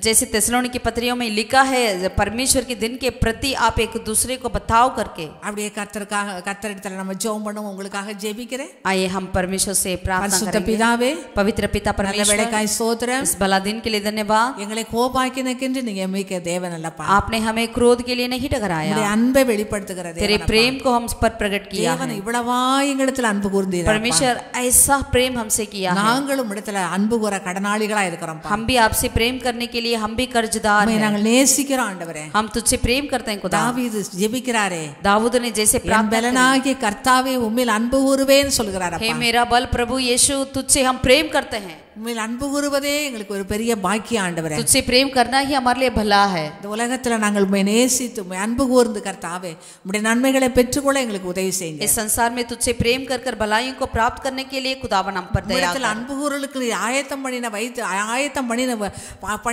जैसे तेसलोनी की पत्रियों में लिखा है, परमेश्वर के दिन के प्रति आप एक दूसरे को बताओ करके। அப்படியே கர்த்தரிடத்துல நம்ம ஜெபம் பண்ணுவோம். உங்களுக்காக ஜெபிக்கிறேன். आइए हम परमेश्वर से प्रार्थना பரிசுத்த करेंगे। பிதாவே, पवित्र पिता நல்ல परमेश्वर, வேளைக்காய் ஸ்தோத்திரம். इस भला दिन के लिए धन्यवाद। எங்களை கோபாக்கினக்கென்று நீங்க மிக்க தேவன் அல்லப்பா. आपने हमें क्रोध के लिए नहीं ठहराया, உங்களுடைய அன்பை வெளிப்படுத்துகிற तेरे தேவன் प्रेम को हम पर प्रकट किया தேவன் है। இவ்வளவாய் எங்களிடத்தில் அன்பு கூர்ந்தீர். परमेश्वर ऐसा प्रेम हमसे किया है। நாங்களும் இடத்துல அன்பு கூற கடனாளிகளா இருக்கிறோம். हम भी आपसे प्रेम करने के लिए हम भी कर्जदार हैं। நாங்கள் நேசிக்கிறோம் ஆண்டவரே. हम तुझसे प्रेम करते हैं खुदा। தாவீது ஜெபிக்கிறாரே, दाऊद ने जैसे என் प्रार्थना பலனாகிய கர்த்தாவே உம்மில் அன்பு கூறுவேன்னு சொல்கிறார். हे मेरा बल प्रभु यीशु, तुझसे हम प्रेम करते हैं। உம்மில் அன்பு கூறுவதே எங்களுக்கு ஒரு பெரிய பாக்கியம் ஆண்டவரே. तुझसे प्रेम करना ही हमारे लिए भला है। இந்த உலகத்துல நாங்கள் உம்மை நேசித்து உம்மை அன்பு கூர்ந்து கர்த்தாவே உம்முடைய நன்மைகளை பெற்றுக்கொள்ள எங்களுக்கு உதவி செய்யுங்க. इस संसार में तुझसे प्रेम कर कर भलाइयों को प्राप्त करने के लिए खुदावन हम पर दया உம்மிடத்தில் कर। அன்பு கூறலுக்கு ஆயத்தம்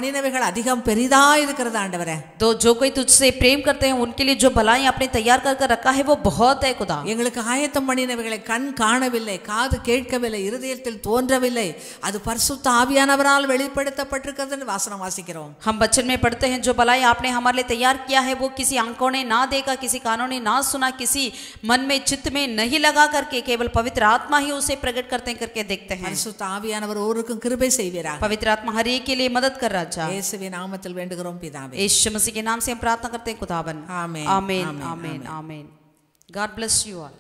பண்ணினவைகள் அதிகம் பெரிதா இருக்கிறது ஆண்டவரே. तो जो कोई तुझसे प्रेम करते हैं उनके लिए जो भलाई आपने तैयार कर कर रखा है वो बहुत है खुदा। எங்களுக்கு ஆயத்தம் பண்ணினவைகளை கண் காணவில்லை, காது கேட்கவில்லை, இருதயத்தில் தோன்றவில்லை, அது பரிசுத்த ஆவியானவரால் வெளிப்படுத்தப்பட்டிருக்கிறது வாசனம் வாசிக்கிறோம். हम वचन में पढ़ते हैं जो भलाई आपने हमारे लिए तैयार किया है वो किसी आंखों ने ना देखा, किसी कानों ने ना सुना, किसी मन में चित्त में नहीं लगा करके केवल पवित्र आत्मा ही उसे प्रकट करते हैं करके देखते हैं। பரிசுத்த ஆவியானவர் ஒருவருக்கும் கிருபை செய்வீராக. पवित्र आत्मा हर एक के लिए मदद कर राजा। இயேசுவின் நாமத்தில் வேண்டுகிறோம் பிதாவே. यीशु मसीह के नाम से हम प्रार्थना करते हैं खुदावन। आमीन, आमीन आमीन, आमीन आमीन। God bless you all.